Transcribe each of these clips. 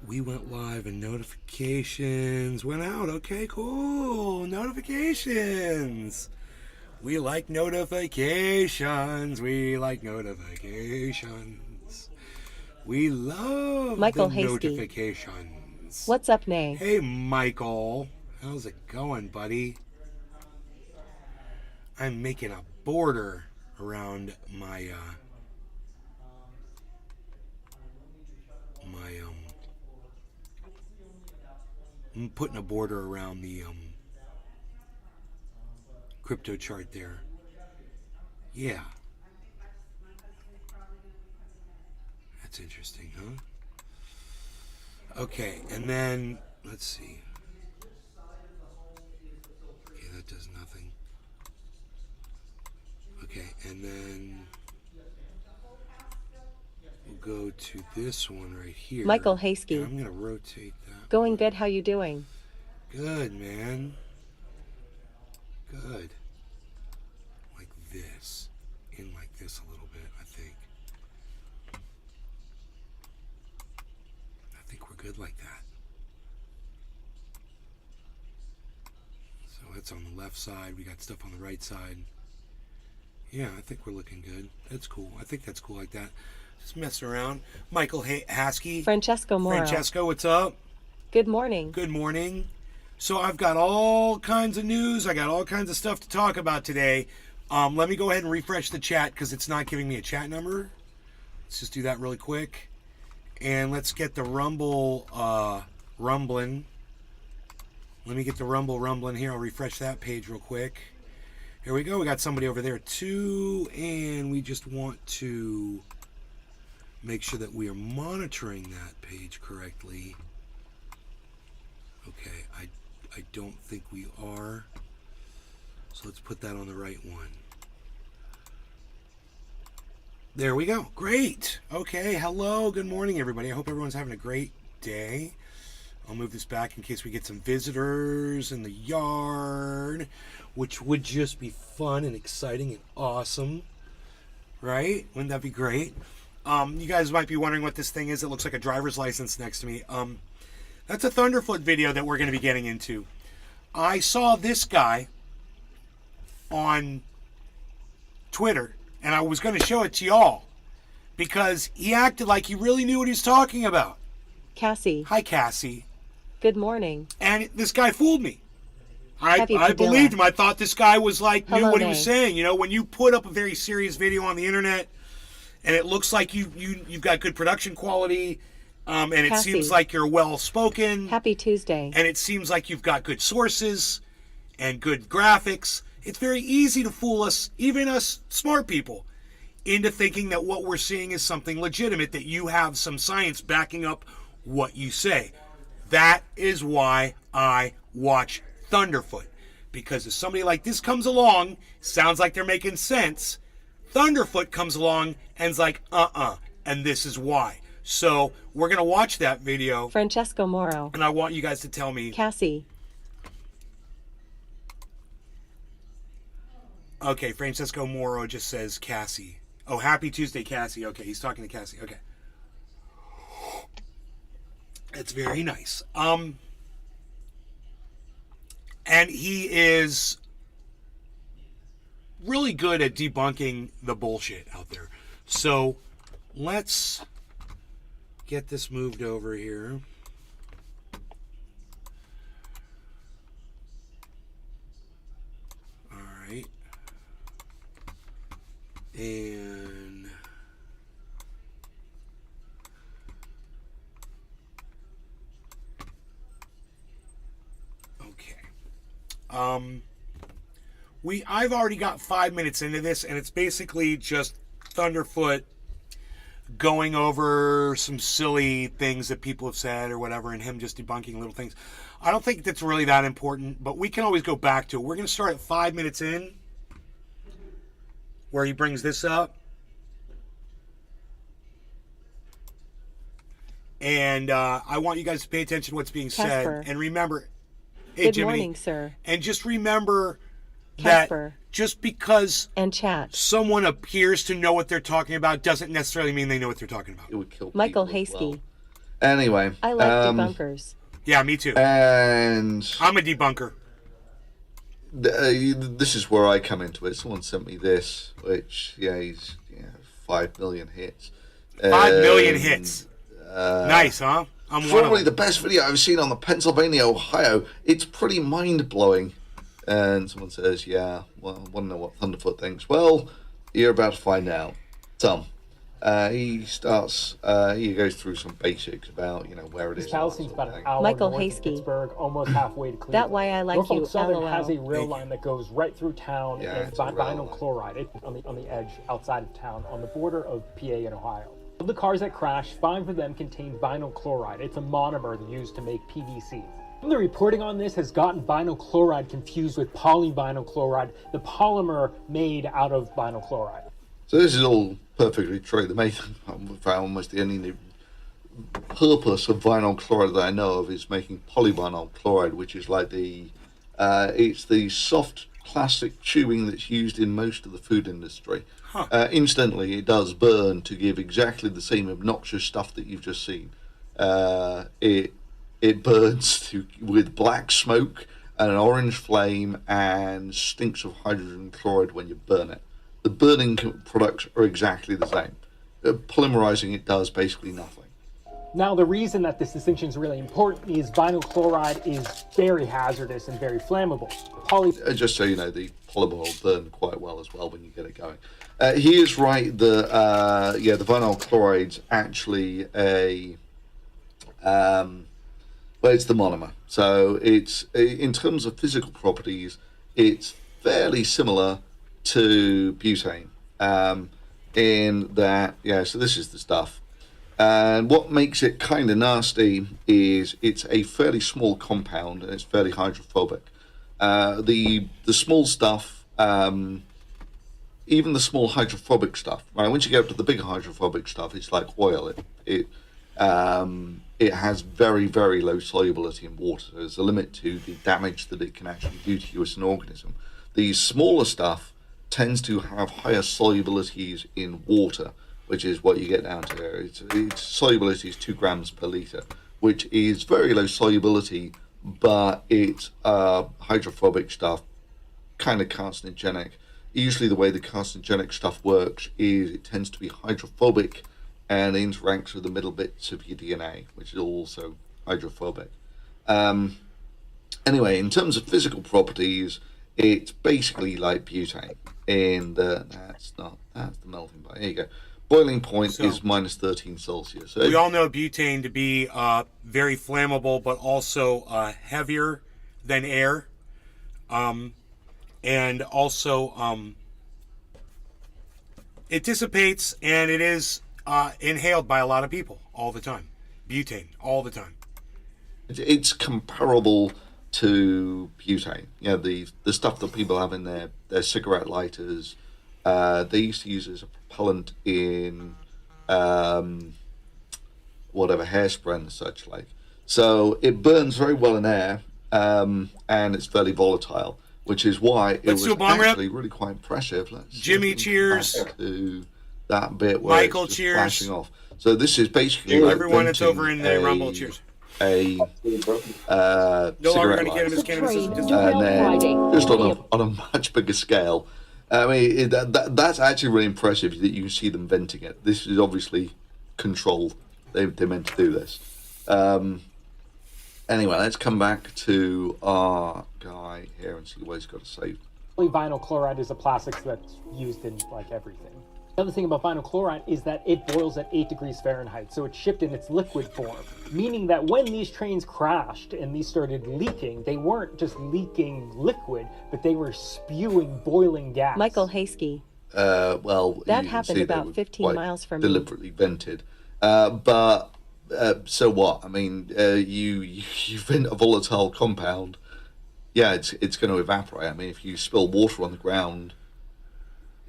We went live and notifications went out. Okay, cool. Notifications. We like notifications. We like notifications. We love Michael the Hasty. notifications. What's up, Nay? Hey, Michael. How's it going, buddy? I'm making a border around my I'm putting a border around the crypto chart there. Yeah. That's interesting, huh? Okay, and then let's see. Okay, that does nothing. Okay, and then we'll go to this one right here. Michael Hasty. I'm gonna rotate that. Going good, how you doing? Good, man. Good. Like this. In like this a little bit, I think. I think we're good like that. So that's on the left side. We got stuff on the right side. Yeah, I think we're looking good. That's cool. I think that's cool like that. Just messing around. Michael Hasky. Francesco Moro. Francesco, what's up? Good morning. Good morning. So I've got all kinds of news. I got all kinds of stuff to talk about today. Let me go ahead and refresh the chat because it's not giving me a chat number. Let's just do that really quick. And let's get the Rumble rumbling. Let me get the Rumble rumbling here. I'll refresh that page real quick. Here we go. We got somebody over there too. And we just want to make sure that we are monitoring that page correctly. Okay, I don't think we are. So let's put that on the right one. There we go. Great. Okay, hello. Good morning, everybody. I hope everyone's having a great day. I'll move this back in case we get some visitors in the yard, which would just be fun and exciting and awesome. Right? Wouldn't that be great? You guys might be wondering what this thing is. It looks like a driver's license next to me. That's a Thunderfoot video that we're going to be getting into. I saw this guy on Twitter, and I was going to show it to y'all because he acted like he really knew what he was talking about. Cassie. Hi, Cassie. Good morning. And this guy fooled me. I believed him. I thought this guy was like, knew what he was saying. You know, when you put up a very serious video on the internet and it looks like you've got good production quality, and it Cassie. seems like you're well-spoken. Happy Tuesday. And it seems like you've got good sources and good graphics. It's very easy to fool us, even us smart people, into thinking that what we're seeing is something legitimate, that you have some science backing up what you say. That is why I watch Thunderfoot. Because if somebody like this comes along, sounds like they're making sense, Thunderfoot comes along and is like, and this is why. So we're going to watch that video. Francesco Moro. And I want you guys to tell me. Cassie. Okay, Francesco Moro just says Cassie. Oh, happy Tuesday, Cassie. Okay, he's talking to Cassie. Okay. That's very nice. And he is really good at debunking the bullshit out there. So let's get this moved over here. All right. And okay. I've already got 5 minutes into this, and it's basically just Thunderfoot going over some silly things that people have said or whatever, and him just debunking little things. I don't think that's really that important, but we can always go back to it. We're going to start at 5 minutes in, where he brings this up. And I want you guys to pay attention to what's being Casper. said. And remember, hey, Good Jiminy, morning, sir. and just remember Casper. that just because And chat. someone appears to know what they're talking about doesn't necessarily mean they know what they're talking about. It would kill Michael people as Hasty. well. Anyway. I like debunkers. Yeah, me too. And I'm a debunker. This is where I come into it. Someone sent me this, which, he's 5 million hits. 5 million hits. Nice, huh? I'm one of Probably them. the best video I've seen on the Pennsylvania, Ohio. It's pretty mind-blowing. And someone says, well, I want to know what Thunderfoot thinks. Well, you're about to find out. Tom. He goes through some basics about, where it is. Palestine's about an hour Michael north of Hasky. Pittsburgh, almost halfway to Cleveland. That why I like Norfolk you, Southern LOL. has a rail line that goes right through town and it's a rail vinyl line. chloride on the edge outside of town on the border of PA and Ohio. Of the cars that crashed, 5 of them contained vinyl chloride. It's a monomer used to make PVC. The reporting on this has gotten vinyl chloride confused with polyvinyl chloride, the polymer made out of vinyl chloride. So this is all perfectly true. Almost the only purpose of vinyl chloride that I know of is making polyvinyl chloride, which is like it's the soft plastic tubing that's used in most of the food industry. Instantly, it does burn to give exactly the same obnoxious stuff that you've just seen. It burns with black smoke and an orange flame and stinks of hydrogen chloride when you burn it. The burning products are exactly the same. Polymerizing it does basically nothing. Now, the reason that this distinction is really important is vinyl chloride is very hazardous and very flammable. Just so you know, the polymer will burn quite well as well when you get it going. He is right. The vinyl chloride's actually it's the monomer. So it's, in terms of physical properties, it's fairly similar to butane. In that, so this is the stuff. And what makes it kind of nasty is it's a fairly small compound and it's fairly hydrophobic. The small stuff, even the small hydrophobic stuff, right? Once you get up to the bigger hydrophobic stuff, it's like oil. It has very, very low solubility in water. There's a limit to the damage that it can actually do to you as an organism. The smaller stuff tends to have higher solubilities in water, which is what you get down to there. Its solubility is 2 grams per liter, which is very low solubility, but it's hydrophobic stuff, kind of carcinogenic. Usually the way the carcinogenic stuff works is it tends to be hydrophobic and interacts with the middle bits of your DNA, which is also hydrophobic. Anyway, in terms of physical properties, it's basically like butane. And that's the melting point. There you go. Boiling point is minus 13 Celsius. So we all know butane to be very flammable, but also heavier than air. And also it dissipates, and it is inhaled by a lot of people all the time. Butane, all the time. It's comparable to butane. The stuff that people have in their cigarette lighters, they used to use as a propellant in whatever hairspray and such like. So it burns very well in air, and it's fairly volatile, which is why it was actually really quite impressive. Jimmy, cheers. To that bit where Michael, it's just cheers. flashing off. So this is basically like everyone that's over in the Rumble, cheers. A No longer cigarette going to get him his cannabis. and then just on a much bigger scale. I mean, that's actually really impressive that you can see them venting it. This is obviously controlled. They meant to do this. Anyway, let's come back to our guy here and see what he's got to say. Vinyl chloride is a plastic that's used in like everything. The other thing about vinyl chloride is that it boils at 8 degrees Fahrenheit, so it's shipped in its liquid form, meaning that when these trains crashed and these started leaking, they weren't just leaking liquid, but they were spewing boiling gas. Michael Hasky. Well, that happened about 15 miles from deliberately vented. But so what? I mean, you vent a volatile compound. Yeah, it's going to evaporate. I mean, if you spill water on the ground,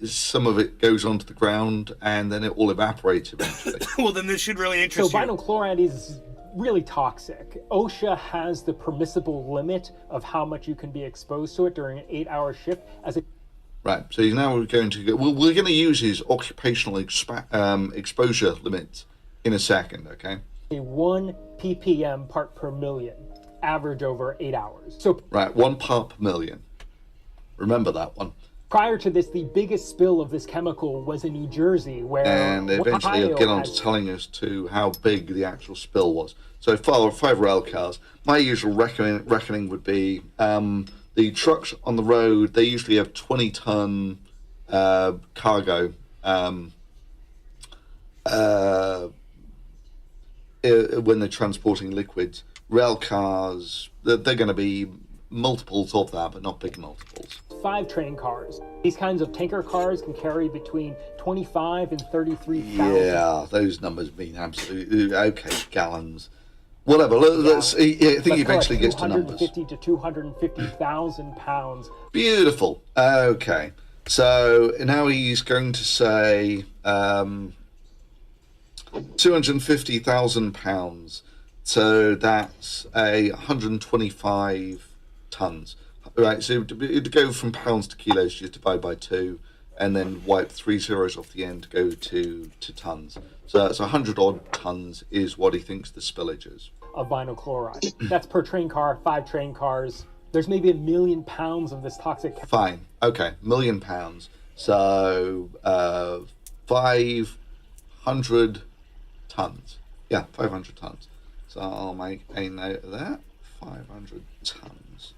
some of it goes onto the ground and then it all evaporates eventually. Well, then this should really interest you. So vinyl chloride is really toxic. OSHA has the permissible limit of how much you can be exposed to it during an 8-hour shift. Right. So he's now going to go. We're going to use his occupational exposure limit in a second. Okay. A 1 ppm part per million, average over 8 hours. So Right, 1 part per million. Remember that one. prior to this, the biggest spill of this chemical was in New Jersey, where And eventually Ohio I'll get on has to telling us to how big the actual spill was. So for 5 rail cars, my usual reckoning would be the trucks on the road, they usually have 20-ton cargo when they're transporting liquids. Rail cars, they're going to be multiples of that, but not big multiples. 5 train cars. These kinds of tanker cars can carry between 25 and 33,000. Yeah, those numbers mean absolutely okay. Gallons, whatever. Let's. I think he eventually gets to numbers. 250 to 250,000 pounds. Beautiful. Okay, so now he's going to say 250,000 pounds. So that's 125 tons. Right, so to go from pounds to kilos, you just divide by 2, and then wipe 3 zeros off the end to go to tons. So that's 100 odd tons is what he thinks the spillage is. Of vinyl chloride. That's per train car, 5 train cars. There's maybe 1 million pounds of this toxic. Fine, okay, £1,000,000. So 500 tons. Yeah, 500 tons. So I'll make a note of that. 500 tons.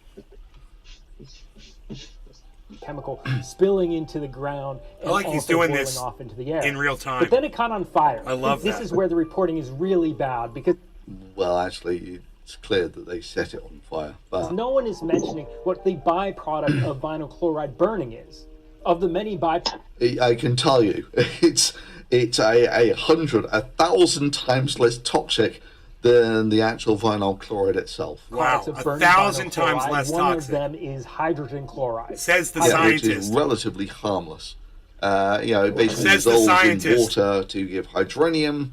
Chemical spilling into the ground and I like he's also doing boiling this off into the air in real time. But then it caught on fire. I love this that. is where the reporting is really bad because Well, actually, it's clear that they set it on fire. But no one is mentioning what the byproduct of vinyl chloride burning is. Of the many byproducts, I can tell you, it's 1,000 times less toxic than the actual vinyl chloride itself. Wow, of burning 1,000 vinyl times chloride. less One toxic. of them is hydrogen chloride. Says the Yeah, which scientist. is relatively harmless. It basically Says the dissolves in scientist. water to give hydronium.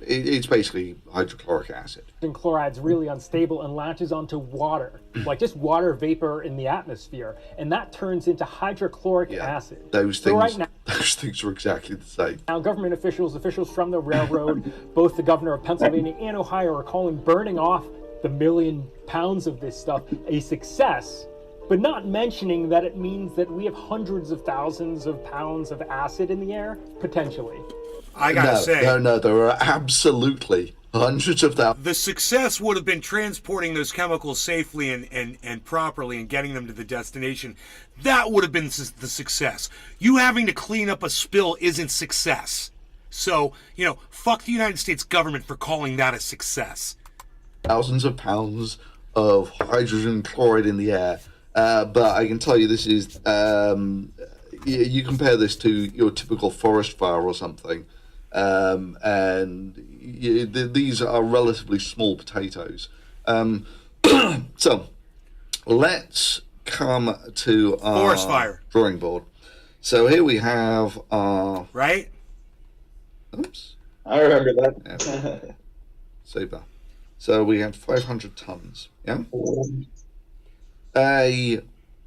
It's basically hydrochloric acid. Hydrogen chloride's really unstable and latches onto water, like just water vapor in the atmosphere, and that turns into hydrochloric acid. Those So things, right those things are exactly the same. now, government officials from the railroad, both the governor of Pennsylvania and Ohio, are calling burning off the 1 million pounds of this stuff a success, but not mentioning that it means that we have hundreds of thousands of pounds of acid in the air, potentially. I gotta say, No, there are absolutely hundreds of thousands. the success would have been transporting those chemicals safely and properly and getting them to the destination. That would have been the success. You having to clean up a spill isn't success. So, fuck the United States government for calling that a success. Thousands of pounds of hydrogen chloride in the air. But I can tell you this is, you compare this to your typical forest fire or something, these are relatively small potatoes. So let's come to our Forest fire. drawing board. So here we have our... Right? Oops. I remember that. Yeah. Super. So we had 500 tons. Yeah. A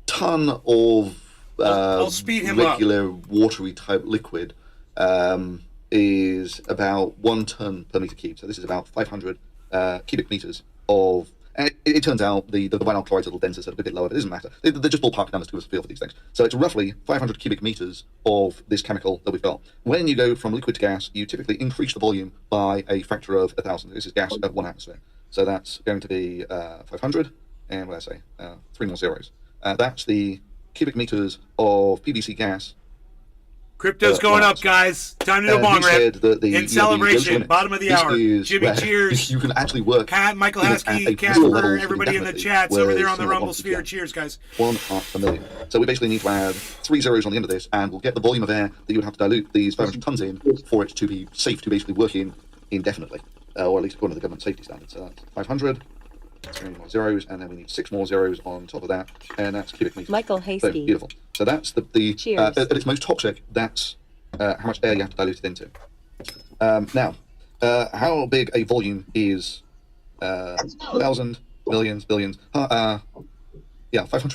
ton of I'll speed him up. regular watery type liquid is about 1 ton per meter cube. So this is about 500 cubic meters of. And it turns out the vinyl chloride's a little denser, so it's a bit lower, but it doesn't matter. They're just ballpark numbers to give us a feel for these things. So it's roughly 500 cubic meters of this chemical that we've got. When you go from liquid to gas, you typically increase the volume by a factor of 1,000. This is gas at 1 atmosphere. So that's going to be 500, and what did I say? 3 more zeros. That's the cubic meters of PVC gas. Crypto's going up, guys. Time to do a bong rip. In celebration, bottom of the hour. Jimmy, cheers. You can actually work. Kat, Michael at Haskey, a Casper, physical level everybody in the indefinitely, chats over there whereas on the some Rumble of Sphere. them Cheers, guys. 1 part per million. So we basically need to add 3 zeros on the end of this, and we'll get the volume of air that you would have to dilute these 500 tons in for it to be safe to basically work in indefinitely, or at least according to the government safety standards. So that's 500. 3 more zeros, and then we need 6 more zeros on top of that, and that's cubic meters. Michael So, Hasty. beautiful. So that's the Cheers. at its most toxic. That's how much air you have to dilute it into. Now, how big a volume is 1,000, millions, billions? 500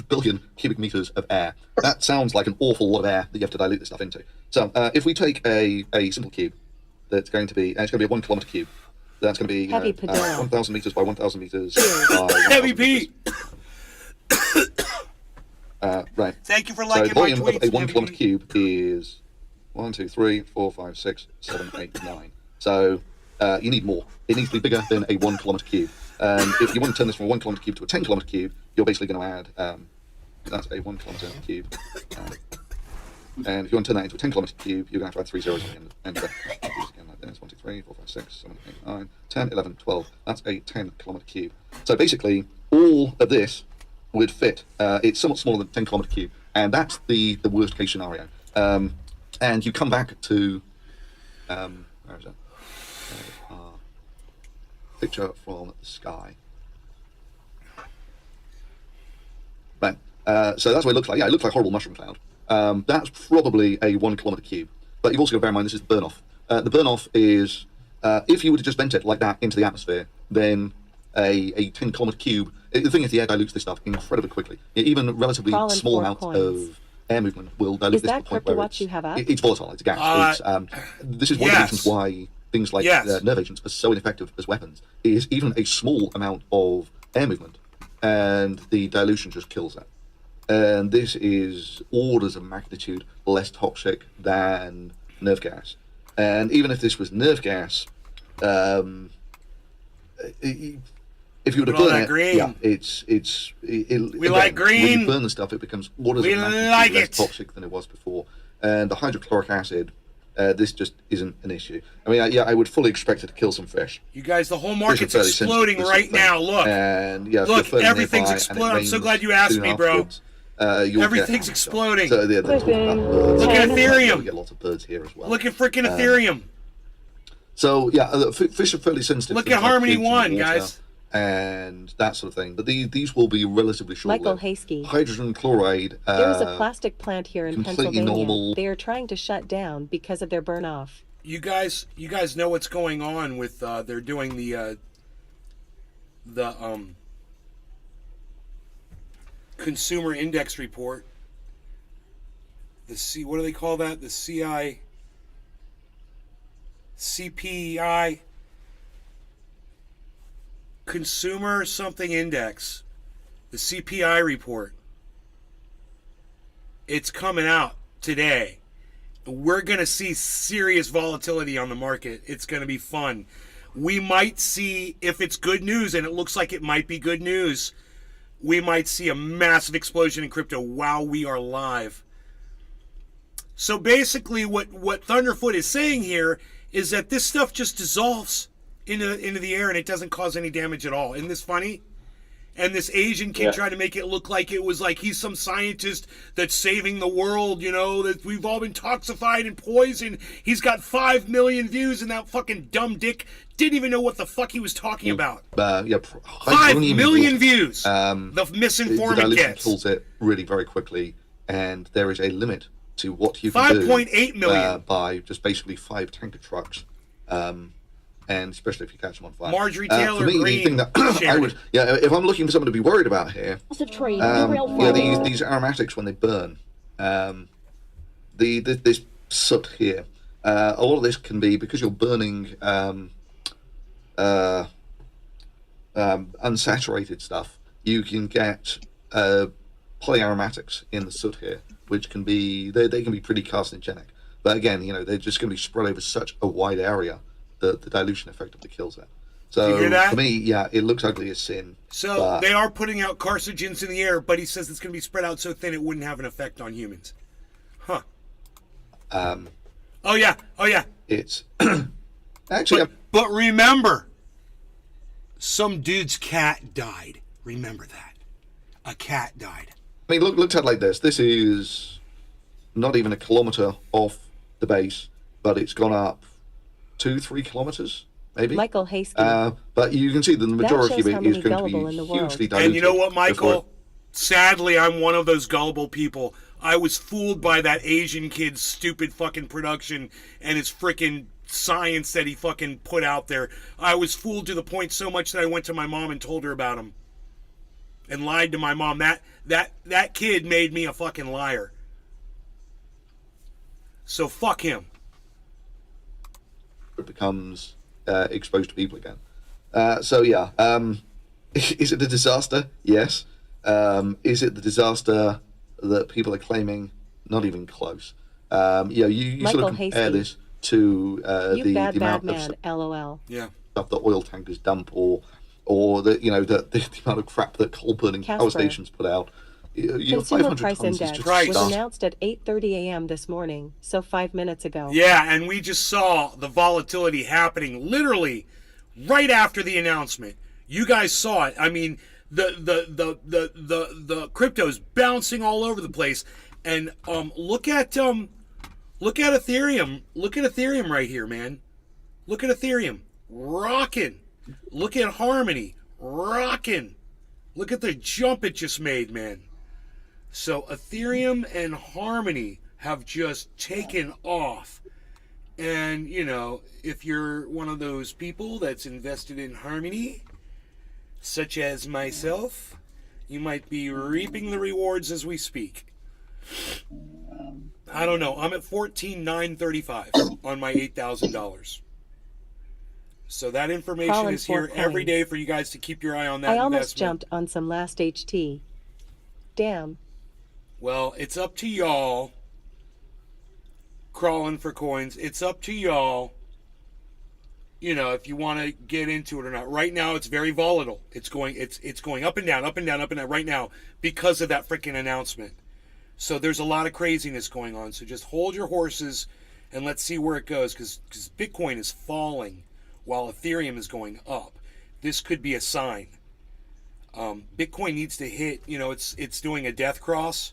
billion cubic meters of air. That sounds like an awful lot of air that you have to dilute this stuff into. So if we take a simple cube that's going to be, it's going to be a 1 kilometer cube. That's going to be Heavy Padilla. 1,000 meters by 1,000 meters by 1,000 Heavy meters. Pete. Right. Thank you for So liking the my volume tweets. of a 1 Heavy kilometer Pete. cube is 1, 2, 3, 4, 5, 6, 7, 8, 9. So you need more. It needs to be bigger than a 1 kilometer cube. If you want to turn this from a 1 kilometer cube to a 10 kilometer cube, you're basically going to add, that's a 1 kilometer cube. And if you want to turn that into a 10 kilometer cube, you're going to have to add 3 zeros at the end of it. Again like this. 1, 2, 3, 4, 5, 6, 7, 8, 9, 10, 11, 12. That's a 10 kilometer cube. So basically, all of this would fit. It's somewhat smaller than a 10 kilometer cube. And that's the worst case scenario. And you come back to, where is it? Picture from the sky. Bang. So that's what it looks like. Yeah, it looks like a horrible mushroom cloud. That's probably a 1 kilometer cube. But you've also got to bear in mind this is the burn off. The burn off is, if you were to just vent it like that into the atmosphere, then a 10 kilometer cube, the thing is the air dilutes this stuff incredibly quickly. Even a relatively Crawling small 4 amount coins. of air movement will dilute Is this to that the point crypto where watch you have up? it's volatile, it's a gas. This is one of the reasons why things like Yes. nerve agents are so ineffective as weapons, is even a small amount of air movement and the dilution just kills that. And this is orders of magnitude less toxic than nerve gas. And even if this was nerve gas, if you were to Put all burn that it, green. yeah, We like green. When you burn the stuff, it becomes orders We of magnitude like less it. toxic than it was before. And the hydrochloric acid, this just isn't an issue. I mean, I would fully expect it to kill some fish. You guys, the whole Fish are market's fairly exploding sensitive to right this sort now. of thing. Look. And yeah, if Look, you're further everything's nearby and it exploding. I'm so rains glad you asked soon me, bro. afterwards, you'll Everything's get exploding. So yeah, there's birds. Look at We Ethereum. get lots of birds here as well. Look at freaking Ethereum. So yeah, fish are fairly sensitive. Look to at things like Harmony cubes in 1, water guys. and that sort of thing. But these will be relatively short-lived. Michael Hasky. Hydrogen chloride. There is a plastic plant here in completely Pennsylvania. normal. They are trying to shut down because of their burn off. You guys know what's going on with they're doing the consumer index report. What do they call that? The CPI consumer something index. The CPI report. It's coming out today. We're going to see serious volatility on the market. It's going to be fun. We might see, if it's good news, and it looks like it might be good news, we might see a massive explosion in crypto while we are live. So basically what Thunderfoot is saying here is that this stuff just dissolves into the air and it doesn't cause any damage at all. Isn't this funny? And this Asian kid tried to make it look like it was like he's some scientist that's saving the world, you know, that we've all been toxified and poisoned. He's got 5 million views and that fucking dumb dick didn't even know what the fuck he was talking about. 5 million views. The misinformant the dilution gets. kills it really very quickly, and there is a limit to what you can do 5.8 million. by just basically 5 tanker trucks. And especially if you catch them on fire. Marjorie For Taylor me, Greene the thing that I shared would, it. if I'm looking for something to be worried about here, Trade. these aromatics when they burn, this soot here, a lot of this can be because you're burning unsaturated stuff. You can get polyaromatics in the soot here, which can be they can be pretty carcinogenic. But again, they're just going to be spread over such a wide area that the dilution effectively kills it. So You hear that? for me, it looks ugly as sin. So but they are putting out carcinogens in the air, but he says it's going to be spread out so thin it wouldn't have an effect on humans. Huh. Oh yeah. it's actually But remember, some dude's cat died. Remember that. A cat died. I mean, looked at like this. This is not even a kilometer off the base, but it's gone up 2-3 kilometers, maybe. Michael Hasky. But you can see the majority shows of how it is many going to gullible in be the world. hugely diluted. And you know what, before Michael? Sadly, I'm one of those gullible people. I was fooled by that Asian kid's stupid fucking production and his freaking science that he fucking put out there. I was fooled to the point so much that I went to my mom and told her about him. And lied to my mom. That kid made me a fucking liar. So fuck him. it becomes exposed to people again. So yeah, is it a disaster? Yes. Is it the disaster that people are claiming? Not even close. You sort Michael of compare Hasty. this to You the bad amount of man, LOL. Yeah. stuff that oil tankers dump, or the amount of crap that coal burning power Casper. stations put out. Consumer 500 Price tons is Index just Price. was stuff. announced at 8:30 a.m. this morning, so 5 minutes ago. Yeah, and we just saw the volatility happening literally right after the announcement. You guys saw it. I mean, the crypto's bouncing all over the place. And look at Ethereum. Look at Ethereum right here, man. Look at Ethereum. Rocking. Look at Harmony. Rocking. Look at the jump it just made, man. So Ethereum and Harmony have just taken off. And, if you're one of those people that's invested in Harmony, such as myself, you might be reaping the rewards as we speak. I don't know. I'm at $14,935 on my $8,000. So that information Colin is here Fort every coins. day for you guys to keep your eye on that I almost investment. jumped on some last HT. Damn. Well, it's up to y'all. Crawling for coins. It's up to y'all. If you want to get into it or not. Right now, it's very volatile. It's going up and down, up and down, up and down right now because of that freaking announcement. So there's a lot of craziness going on. So just hold your horses and let's see where it goes, because Bitcoin is falling while Ethereum is going up. This could be a sign. Bitcoin needs to hit, it's doing a death cross.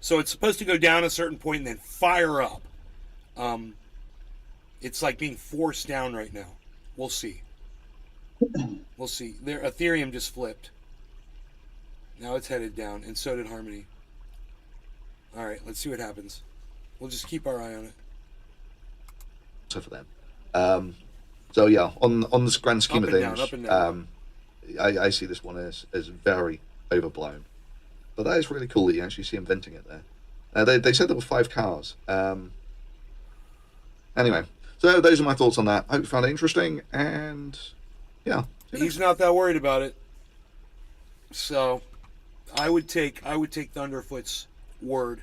So it's supposed to go down a certain point and then fire up. It's like being forced down right now. We'll see. We'll see. Ethereum just flipped. Now it's headed down, and so did Harmony. All right, let's see what happens. We'll just keep our eye on it. So for them. So yeah, on this grand scheme of things, up and down. I see this one as very overblown. But that is really cool that you actually see him venting it there. They said there were 5 cars. Anyway, so those are my thoughts on that. Hope you found it interesting, and yeah. He's not that worried about it. So I would take Thunderfoot's word.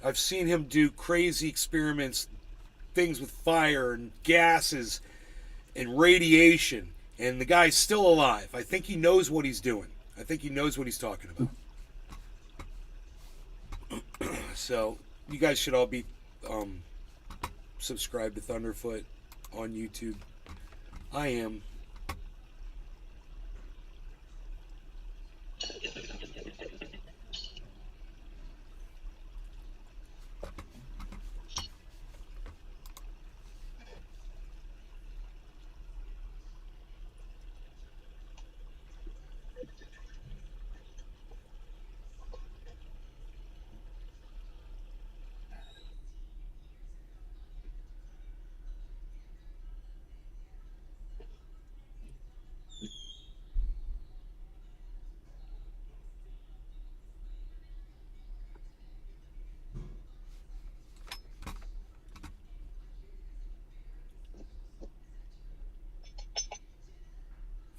I've seen him do crazy experiments, things with fire and gases and radiation, and the guy's still alive. I think he knows what he's doing. I think he knows what he's talking about. So you guys should all be subscribed to Thunderfoot on YouTube. I am.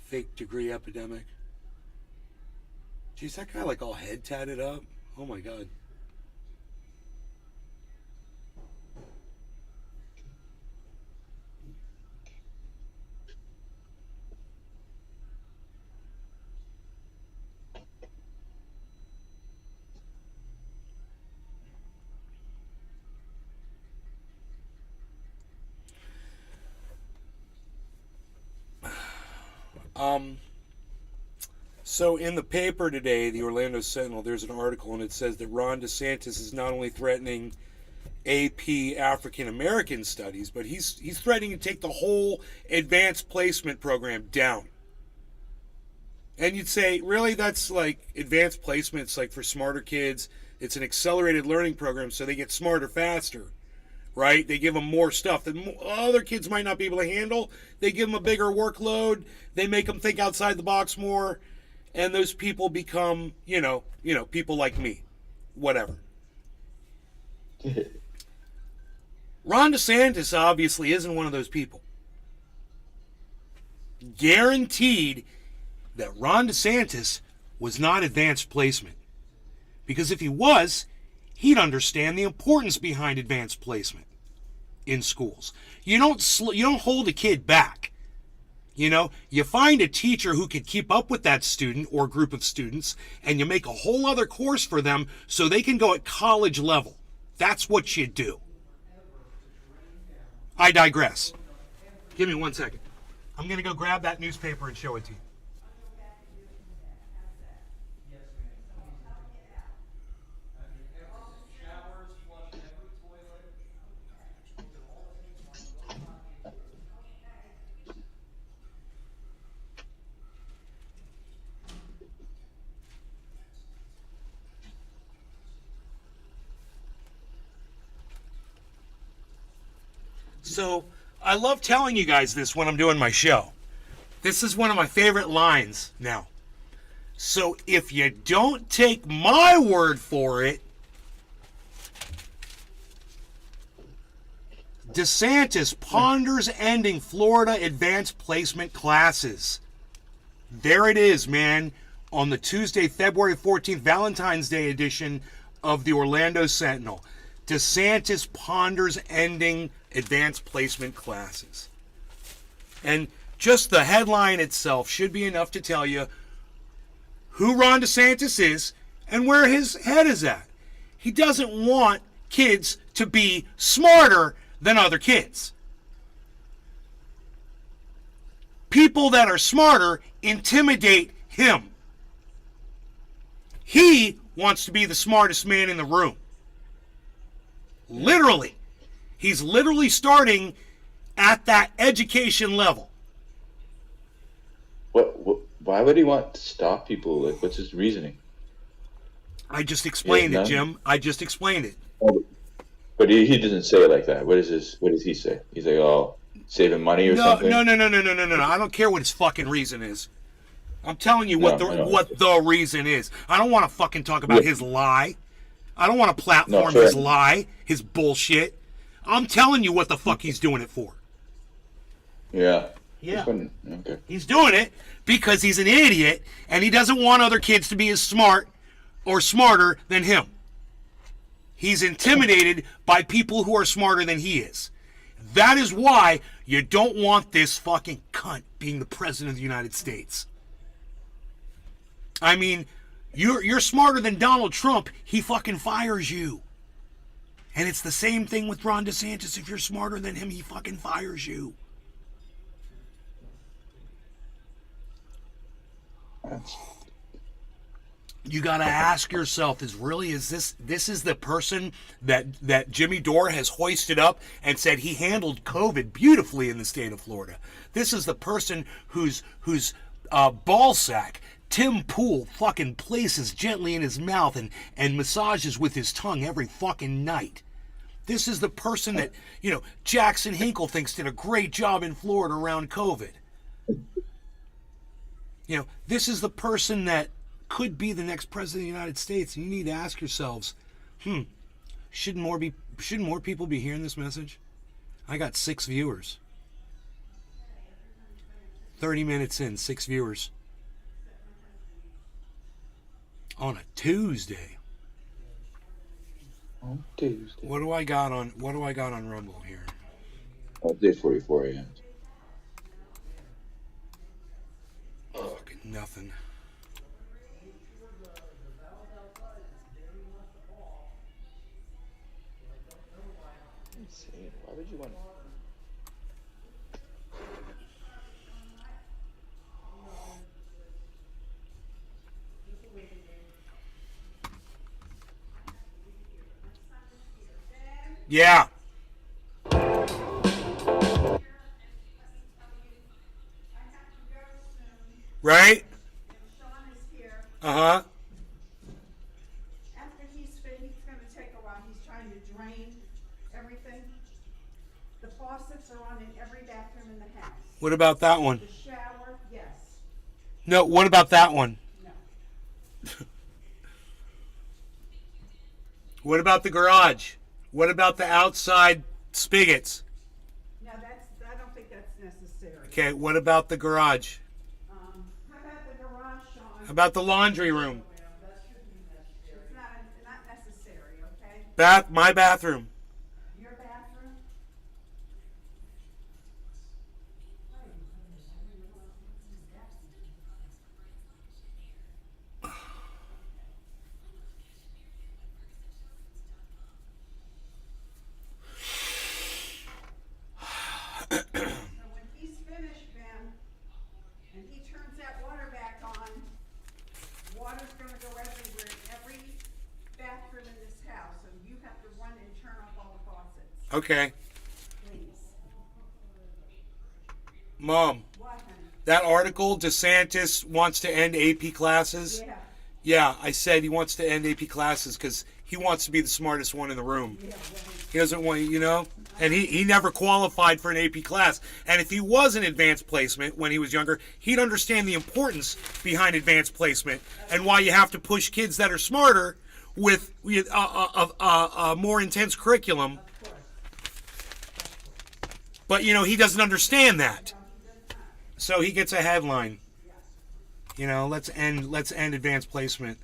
Fake degree epidemic. Geez, that guy like all head tatted up. Oh my god. So in the paper today, the Orlando Sentinel, there's an article and it says that Ron DeSantis is not only threatening AP African American studies, but he's threatening to take the whole advanced placement program down. And you'd say, really, that's like advanced placements like for smarter kids. It's an accelerated learning program so they get smarter faster. Right? They give them more stuff that other kids might not be able to handle. They give them a bigger workload. They make them think outside the box more. And those people become, people like me. Whatever. Ron DeSantis obviously isn't one of those people. guaranteed that Ron DeSantis was not advanced placement. Because if he was, he'd understand the importance behind advanced placement in schools. You don't hold a kid back. You find a teacher who could keep up with that student or group of students, and you make a whole other course for them so they can go at college level. That's what you do. I digress. Give me 1 second. I'm going to go grab that newspaper and show it to you. So, I love telling you guys this when I'm doing my show. This is one of my favorite lines now. So, if you don't take my word for it, DeSantis ponders ending Florida advanced placement classes. There it is, man, on the Tuesday, February 14th, Valentine's Day edition of the Orlando Sentinel. DeSantis ponders ending advanced placement classes. And just the headline itself should be enough to tell you who Ron DeSantis is and where his head is at. He doesn't want kids to be smarter than other kids. People that are smarter intimidate him. He wants to be the smartest man in the room. Literally. He's literally starting at that education level. Why would he want to stop people? Like, what's his reasoning? I just explained it, Jim. I just explained it. But he doesn't say it like that. What does he say? He's like, oh, saving money or something? No. I don't care what his fucking reason is. I'm telling you what the reason is. I don't want to fucking talk about his lie. I don't want to platform his lie, his bullshit. I'm telling you what the fuck he's doing it for. Yeah. Yeah. Okay. He's doing it because he's an idiot and he doesn't want other kids to be as smart or smarter than him. He's intimidated by people who are smarter than he is. That is why you don't want this fucking cunt being the president of the United States. I mean, you're smarter than Donald Trump, he fucking fires you. And it's the same thing with Ron DeSantis. If you're smarter than him, he fucking fires you. You gotta ask yourself, is this the person that Jimmy Dore has hoisted up and said he handled COVID beautifully in the state of Florida? This is the person whose ball sack Tim Pool fucking places gently in his mouth and massages with his tongue every fucking night. This is the person that, Jackson Hinkle thinks did a great job in Florida around COVID. This is the person that could be the next president of the United States. And you need to ask yourselves, shouldn't more people be hearing this message? I got 6 viewers. 30 minutes in, 6 viewers. On a Tuesday. On Tuesday. What do I got on Rumble here? Day 44 a.m. Fucking nothing. Let's see. Why would you want? Yeah. Right? Uh-huh. After he's finished, it's going to take a while. He's trying to drain everything. The faucets are on in every bathroom in the house. What about that one? The shower, yes. No, what about that one? No. What about the garage? What about the outside spigots? No, I don't think that's necessary. Okay, what about the garage? How about the garage, Sean? How about the laundry room? It's not necessary, okay? My bathroom. Your bathroom? So when he's finished, Ben, and he turns that water back on, water's gonna go everywhere in every bathroom in this house, so you have to run and turn off all the faucets, Okay. please. Mom, What, honey? that article, Desantis wants to end AP classes. Yeah, Yeah, I said he wants to end AP classes because he wants to be the smartest one in the room. He doesn't want, and he never qualified for an AP class. And if he was in advanced placement when he was younger, he'd understand the importance behind advanced placement and why you have to push kids that are smarter with a more intense curriculum. But, he doesn't understand that. So he gets a headline. Let's end advanced placement.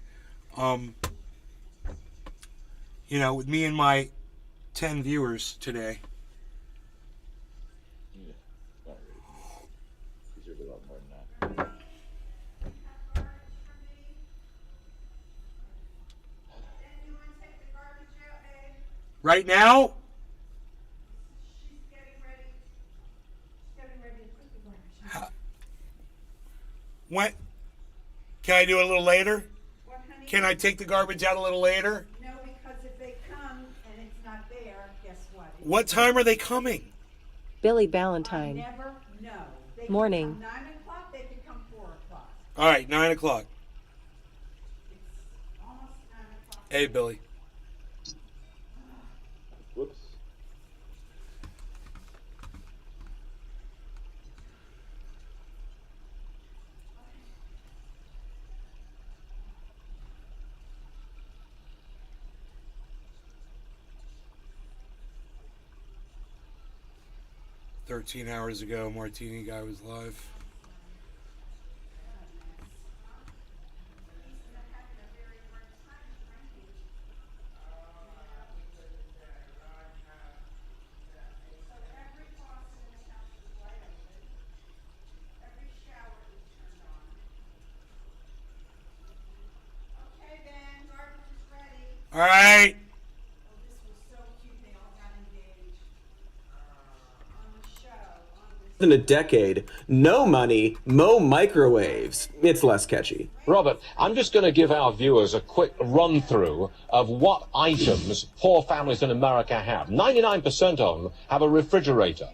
With me and my 10 viewers today. Yeah, not really. Deserve a lot more than that. you wanna take the garbage out, babe? Right now? She's getting ready. She's getting ready to put the garbage out. What? Can I do it a little later? What, honey? Can I take the garbage out a little later? No, because if they come and it's not there, guess what? What time are they coming? Billy I Ballantyne. never know. They Morning. Can come 9 o'clock, they can come 4 o'clock. All right, 9 o'clock. It's almost 9 o'clock. Hey, Billy. Whoops. "13 hours ago, Martini guy was live." So every faucet in the house is wide open. Every shower is turned on. Okay, Ben, garbage is ready. All right. Oh, this was so cute, they all got engaged. On the show, on this. In a decade, no money, mo microwaves. It's less catchy. Robert, I'm just going to give our viewers a quick run through of what items poor families in America have. 99% of them have a refrigerator.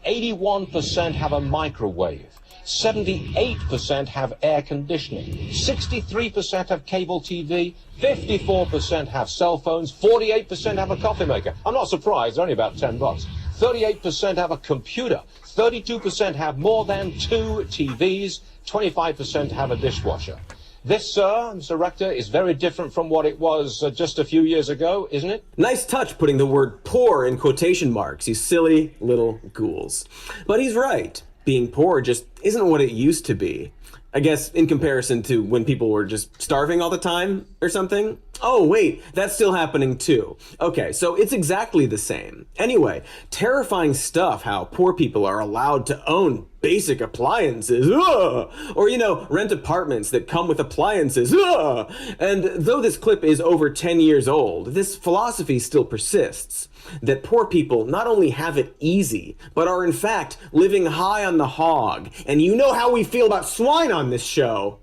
81% have a microwave. 78% have air conditioning. 63% have cable TV. 54% have cell phones. 48% have a coffee maker. I'm not surprised, they're only about $10. 38% have a computer. 32% have more than 2 TVs. 25% have a dishwasher. This, sir, Mr. Rector, is very different from what it was just a few years ago, isn't it? Nice touch putting the word poor in quotation marks, you silly little ghouls. But he's right. Being poor just isn't what it used to be. I guess in comparison to when people were just starving all the time or something. Oh, wait, that's still happening too. Okay, so it's exactly the same. Anyway, terrifying stuff how poor people are allowed to own basic appliances. Ugh! Or, rent apartments that come with appliances. Ugh! And though this clip is over 10 years old, this philosophy still persists. That poor people not only have it easy, but are in fact living high on the hog. And you know how we feel about swine on this show.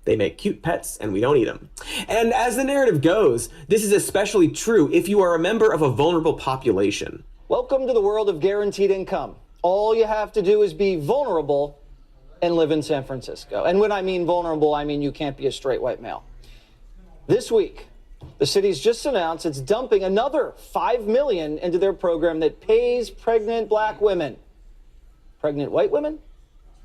They make cute pets and we don't eat them. And as the narrative goes, this is especially true if you are a member of a vulnerable population. Welcome to the world of guaranteed income. All you have to do is be vulnerable and live in San Francisco. And when I mean vulnerable, I mean you can't be a straight white male. This week, the city's just announced it's dumping another $5 million into their program that pays pregnant black women. Pregnant white women?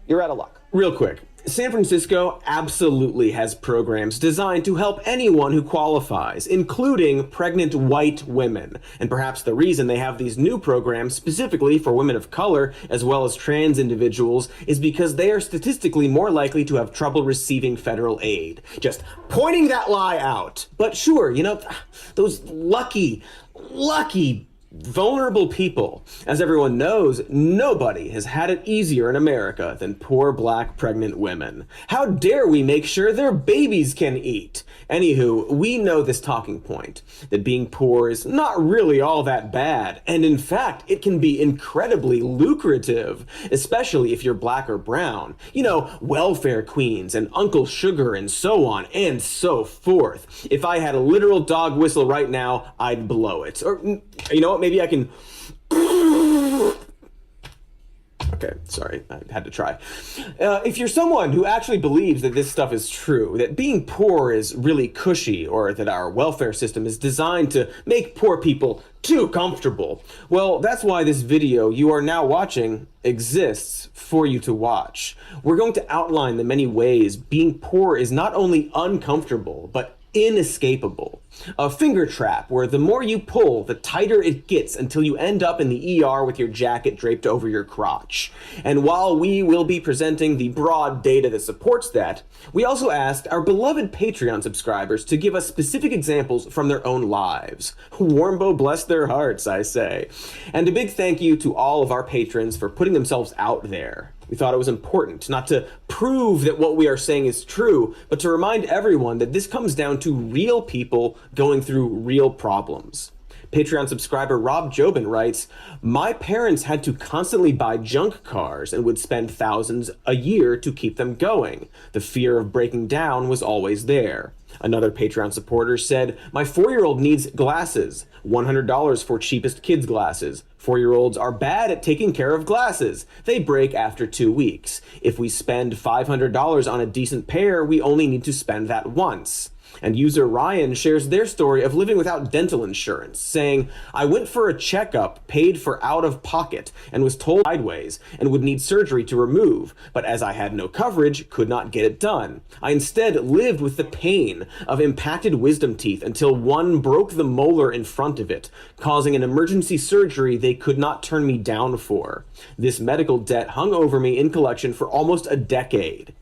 You're out of luck. Real quick, San Francisco absolutely has programs designed to help anyone who qualifies, including pregnant white women. And perhaps the reason they have these new programs specifically for women of color as well as trans individuals is because they are statistically more likely to have trouble receiving federal aid. Just pointing that lie out. But sure, you know, those lucky vulnerable people. As everyone knows, nobody has had it easier in America than poor black pregnant women. How dare we make sure their babies can eat? Anywho, we know this talking point, that being poor is not really all that bad, and in fact, it can be incredibly lucrative, especially if you're black or brown. You know, welfare queens and Uncle Sugar and so on and so forth. If I had a literal dog whistle right now, I'd blow it. Or, you know what? Maybe I can... Okay, sorry, I had to try. If you're someone who actually believes that this stuff is true, that being poor is really cushy, or that our welfare system is designed to make poor people too comfortable, well, that's why this video you are now watching exists for you to watch. We're going to outline the many ways being poor is not only uncomfortable, but inescapable. A finger trap where the more you pull, the tighter it gets until you end up in the ER with your jacket draped over your crotch. And while we will be presenting the broad data that supports that, we also asked our beloved Patreon subscribers to give us specific examples from their own lives. Warmbo bless their hearts, I say. And a big thank you to all of our patrons for putting themselves out there. We thought it was important not to prove that what we are saying is true, but to remind everyone that this comes down to real people going through real problems. Patreon subscriber Rob Jobin writes, "My parents had to constantly buy junk cars and would spend thousands a year to keep them going. The fear of breaking down was always there." Another Patreon supporter said, "My 4-year-old needs glasses. $100 for cheapest kids' glasses. 4-year-olds are bad at taking care of glasses. They break after 2 weeks. If we spend $500 on a decent pair, we only need to spend that once." And user Ryan shares their story of living without dental insurance, saying, "I went for a checkup, paid for out of pocket, and was told sideways and would need surgery to remove, but as I had no coverage, could not get it done. I instead lived with the pain of impacted wisdom teeth until one broke the molar in front of it, causing an emergency surgery they could not turn me down for. This medical debt hung over me in collection for almost a decade."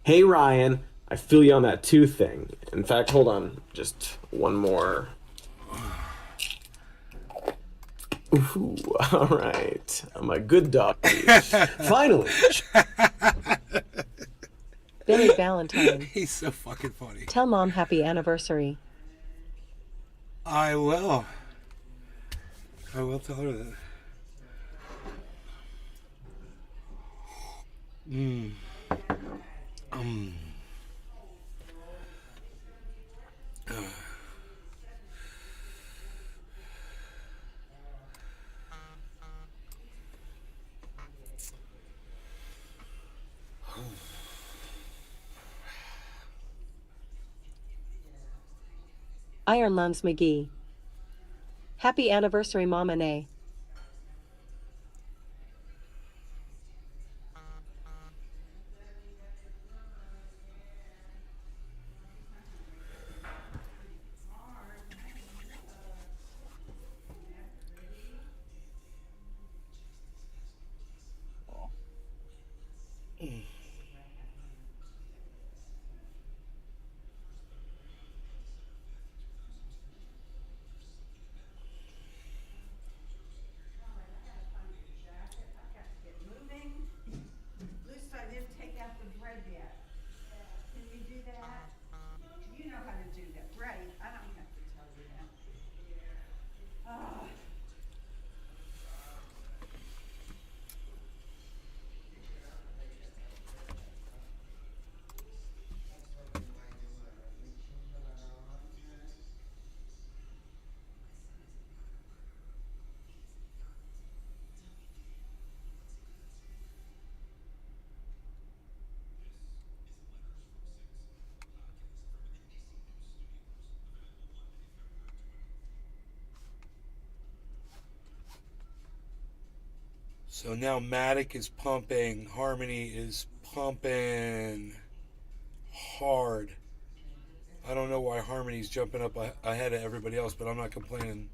Hey Ryan, I feel you on that tooth thing. In fact, hold on, just one more. Ooh, all right. I'm a good dog. Finally. Billy Valentine. He's so fucking funny. Tell mom happy anniversary. I will. I will tell her that. Iron Lance McGee. Happy anniversary, Mom and A. So now Matic is pumping, Harmony is pumping. hard. I don't know why Harmony's jumping up ahead of everybody else, but I'm not complaining.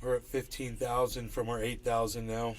We're at 15,000 from our 8,000 now.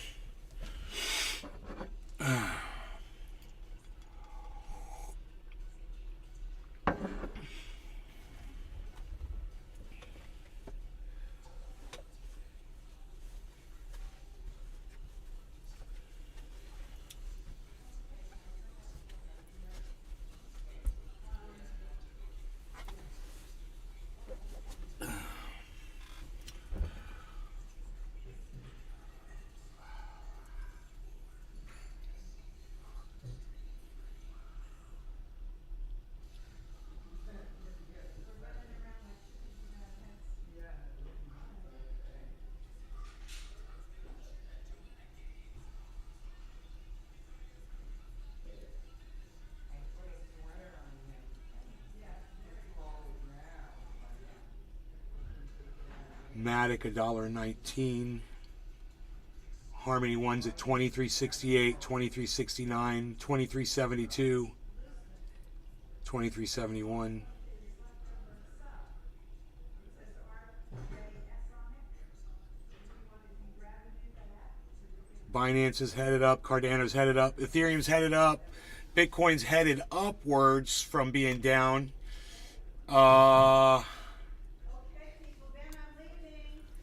Matic $1.19. Harmony one's at 23.68, 23.69, 23.72, 23.71. Binance is headed up, Cardano's headed up, Ethereum's headed up, Bitcoin's headed upwards from being down.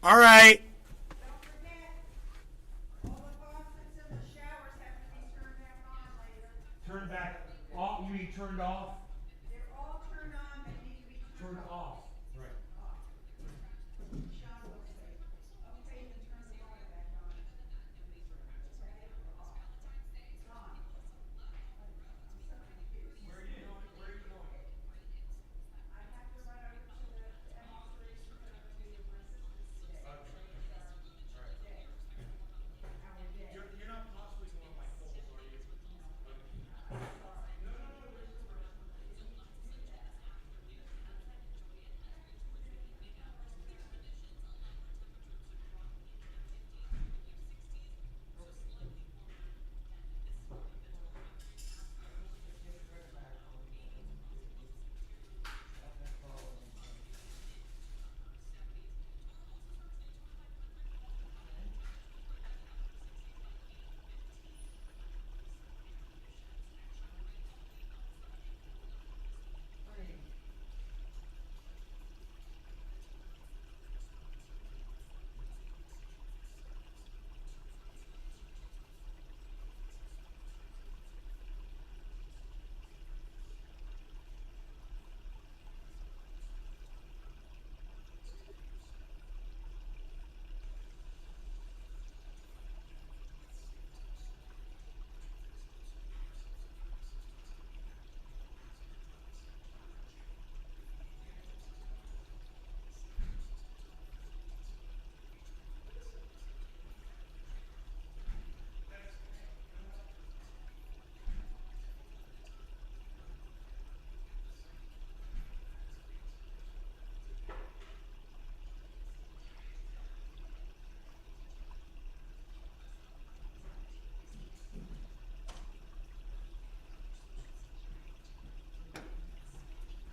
All right. Don't forget, all the faucets in the showers have to be turned back on later. Turn back off. You mean turned off? They're all turned on, they need to be turned off. Right. Sean will say, okay, you turn the water back on. Okay, off. It's on. I'm so confused. Where are you going? I have to run over to the M3 so that I can do the resistance today. Our day. Our day. You're not possibly going by polls, are you?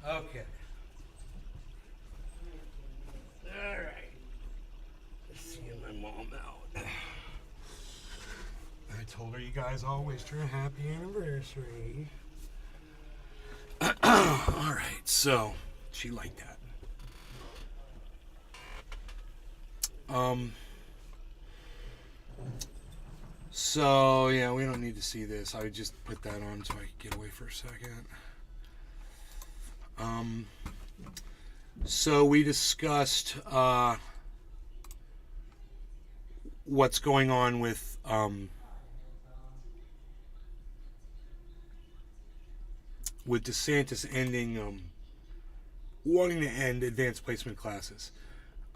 Okay. All right. Seeing my mom out. I told her you guys all wished her a happy anniversary. All right, so she liked that. So yeah, we don't need to see this. I would just put that on so I could get away for a second. So we discussed what's going on with Desantis ending, wanting to end advanced placement classes.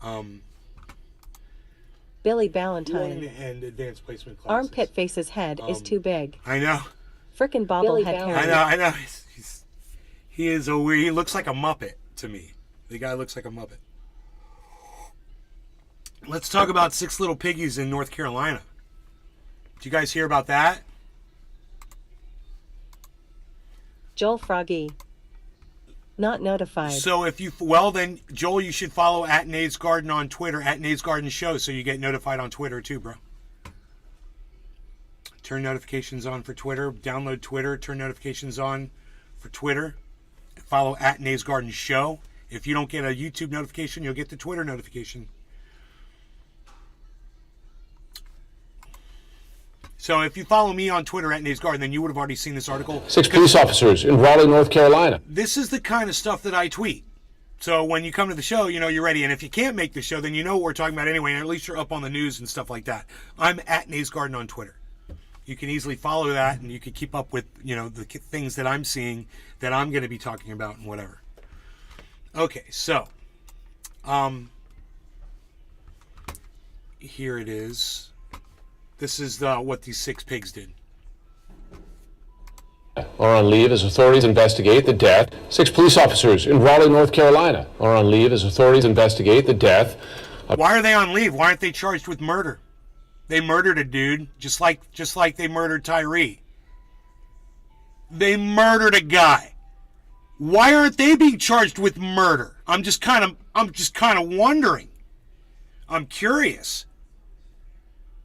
Billy Wanting Ballantyne. to end advanced placement classes. Armpit face's head is too big. I know. Frickin' bobblehead Harry. I know. He is a weird. He looks like a Muppet to me. The guy looks like a Muppet. Let's talk about 6 little piggies in North Carolina. Did you guys hear about that? Joel Froggy. Not notified. So if you, well then, Joel, you should follow at Nate's Garden on Twitter, at Nate's Garden Show, so you get notified on Twitter too, bro. Turn notifications on for Twitter. Download Twitter. Turn notifications on for Twitter. Follow at Nate's Garden Show. If you don't get a YouTube notification, you'll get the Twitter notification. So if you follow me on Twitter at Nate's Garden, then you would have already seen this article. 6 police officers in Raleigh, North Carolina. This is the kind of stuff that I tweet. So when you come to the show, you know you're ready. And if you can't make the show, then you know what we're talking about anyway, and at least you're up on the news and stuff like that. I'm at Nate's Garden on Twitter. You can easily follow that, and you can keep up with, you know, the things that I'm seeing that I'm going to be talking about and whatever. Okay, so here it is. This is what these 6 pigs did. Are on leave as authorities investigate the death. 6 police officers in Raleigh, North Carolina are on leave as authorities investigate the death. Why are they on leave? Why aren't they charged with murder? They murdered a dude, just like they murdered Tyree. They murdered a guy. Why aren't they being charged with murder? I'm just kind of wondering. I'm curious.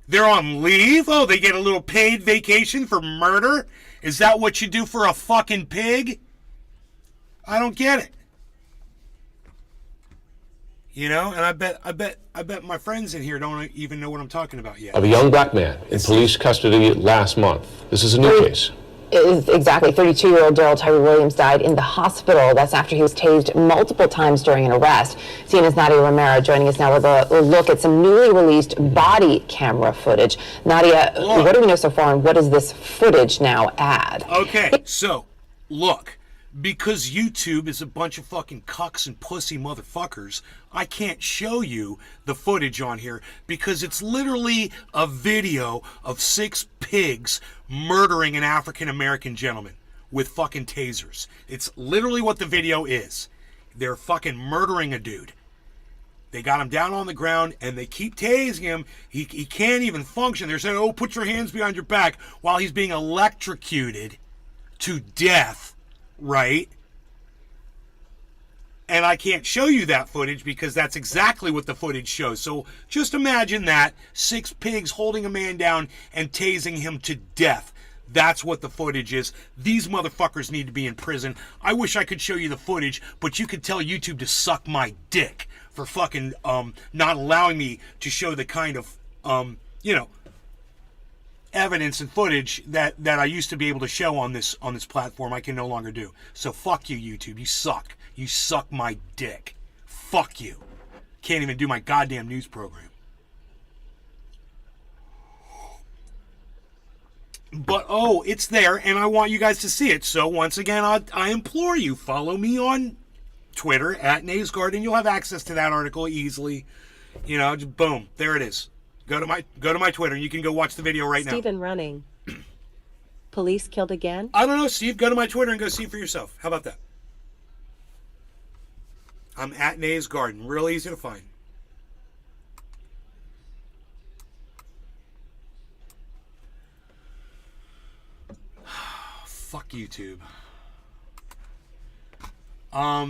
They're on leave? Oh, they get a little paid vacation for murder? Is that what you do for a fucking pig? I don't get it. You know, and I bet my friends in here don't even know what I'm talking about yet. Of a young black man in police custody last month. This is a new case. Exactly. 32-year-old Daryl Tyree Williams died in the hospital. That's after he was tased multiple times during an arrest. CNN's Nadia Romero joining us now with a look at some newly released body camera footage. Nadia, what do we know so far, and what does this footage now add? Okay, so, look. Because YouTube is a bunch of fucking cucks and pussy motherfuckers, I can't show you the footage on here because it's literally a video of 6 pigs murdering an African-American gentleman with fucking tasers. It's literally what the video is. They're fucking murdering a dude. They got him down on the ground and they keep tasing him. He can't even function. They're saying, oh, put your hands behind your back while he's being electrocuted to death. Right? And I can't show you that footage because that's exactly what the footage shows. So just imagine that 6 pigs holding a man down and tasing him to death. That's what the footage is. These motherfuckers need to be in prison. I wish I could show you the footage, but you could tell YouTube to suck my dick for fucking not allowing me to show the kind of evidence and footage that I used to be able to show on this platform. I can no longer do. So fuck you, YouTube. You suck. You suck my dick. Fuck you. Can't even do my goddamn news program. But oh, it's there and I want you guys to see it. So once again, I implore you, follow me on Twitter at Nate's Garden. You'll have access to that article easily. You know, just boom, there it is. Go to my Twitter. You can go watch the video right now. Stephen running. Police killed again? I don't know, Steve. Go to my Twitter and go see for yourself. How about that? I'm at Nate's Garden. Real easy to find. Fuck YouTube.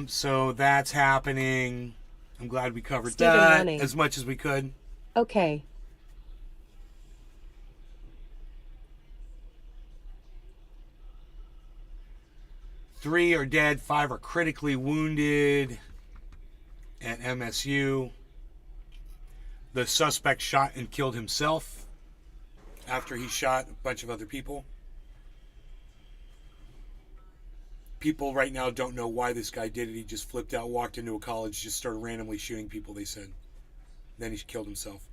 So that's happening. I'm glad we covered Stephen that running. as much as we could. Okay. Three are dead, 5 are critically wounded at MSU. The suspect shot and killed himself after he shot a bunch of other people. People right now don't know why this guy did it. He just flipped out, walked into a college, just started randomly shooting people, they said. Then he killed himself.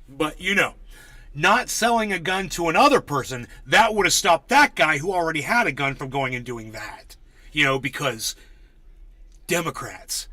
But, you know, not selling a gun to another person, that would have stopped that guy who already had a gun from going and doing that. You know, because Democrats.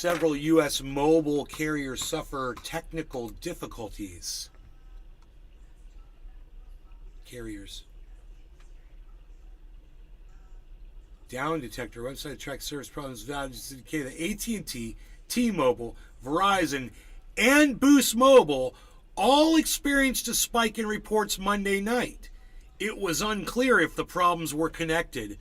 Several U.S. mobile carriers suffer technical difficulties. Carriers. Down detector website tracks service problems values indicate that AT&T, T-Mobile, Verizon, and Boost Mobile all experienced a spike in reports Monday night. It was unclear if the problems were connected.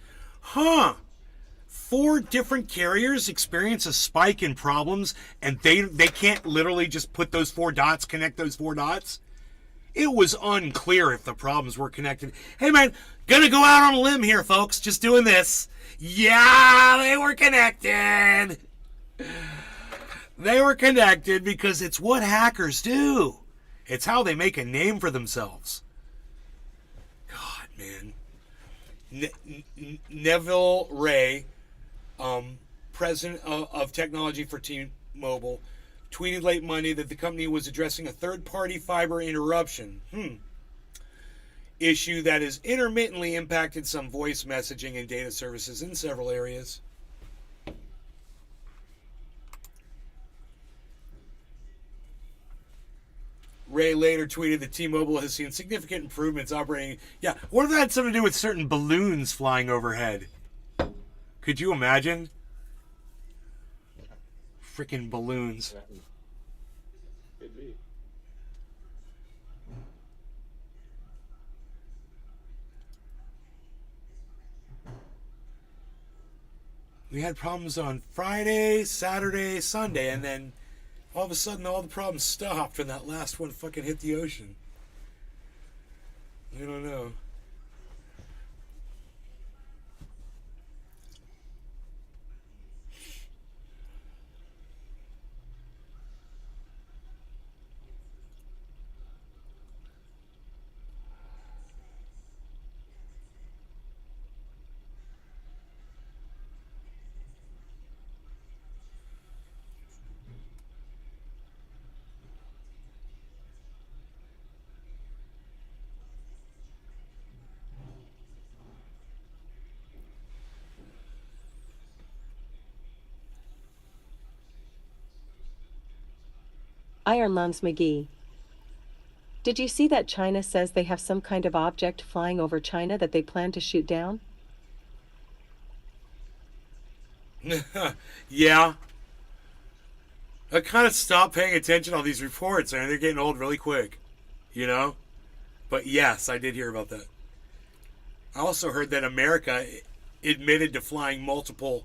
4 different carriers experience a spike in problems, and they can't literally just put those 4 dots, connect those 4 dots? It was unclear if the problems were connected. Hey man, gonna go out on a limb here, folks. Just doing this. Yeah, they were connected. They were connected because it's what hackers do. It's how they make a name for themselves. God, man. Neville Ray, president of technology for T-Mobile, tweeted late Monday that the company was addressing a third-party fiber interruption issue that has intermittently impacted some voice messaging and data services in several areas. Ray later tweeted that T-Mobile has seen significant improvements operating. Yeah, what if that had something to do with certain balloons flying overhead? Could you imagine? Freaking balloons. Could be. We had problems on Friday, Saturday, Sunday, and then all of a sudden all the problems stopped when that last one fucking hit the ocean. I don't know. Iron Lungs McGee. Did you see that China says they have some kind of object flying over China that they plan to shoot down? Yeah. I kind of stopped paying attention to all these reports, and they're getting old really quick, you know? But yes, I did hear about that. I also heard that America admitted to flying multiple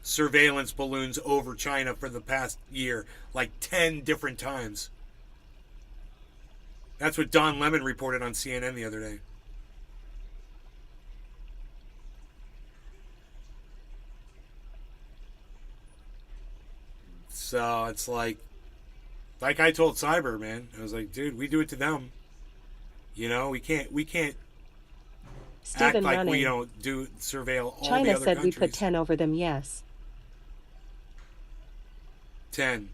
surveillance balloons over China for the past year, like 10 different times. That's what Don Lemon reported on CNN the other day. So it's like I told Cyber, man, I was like, dude, we do it to them. You know, we can't Stephen act like Running. we don't surveil all the China other said countries. we put 10 over them, yes. 10.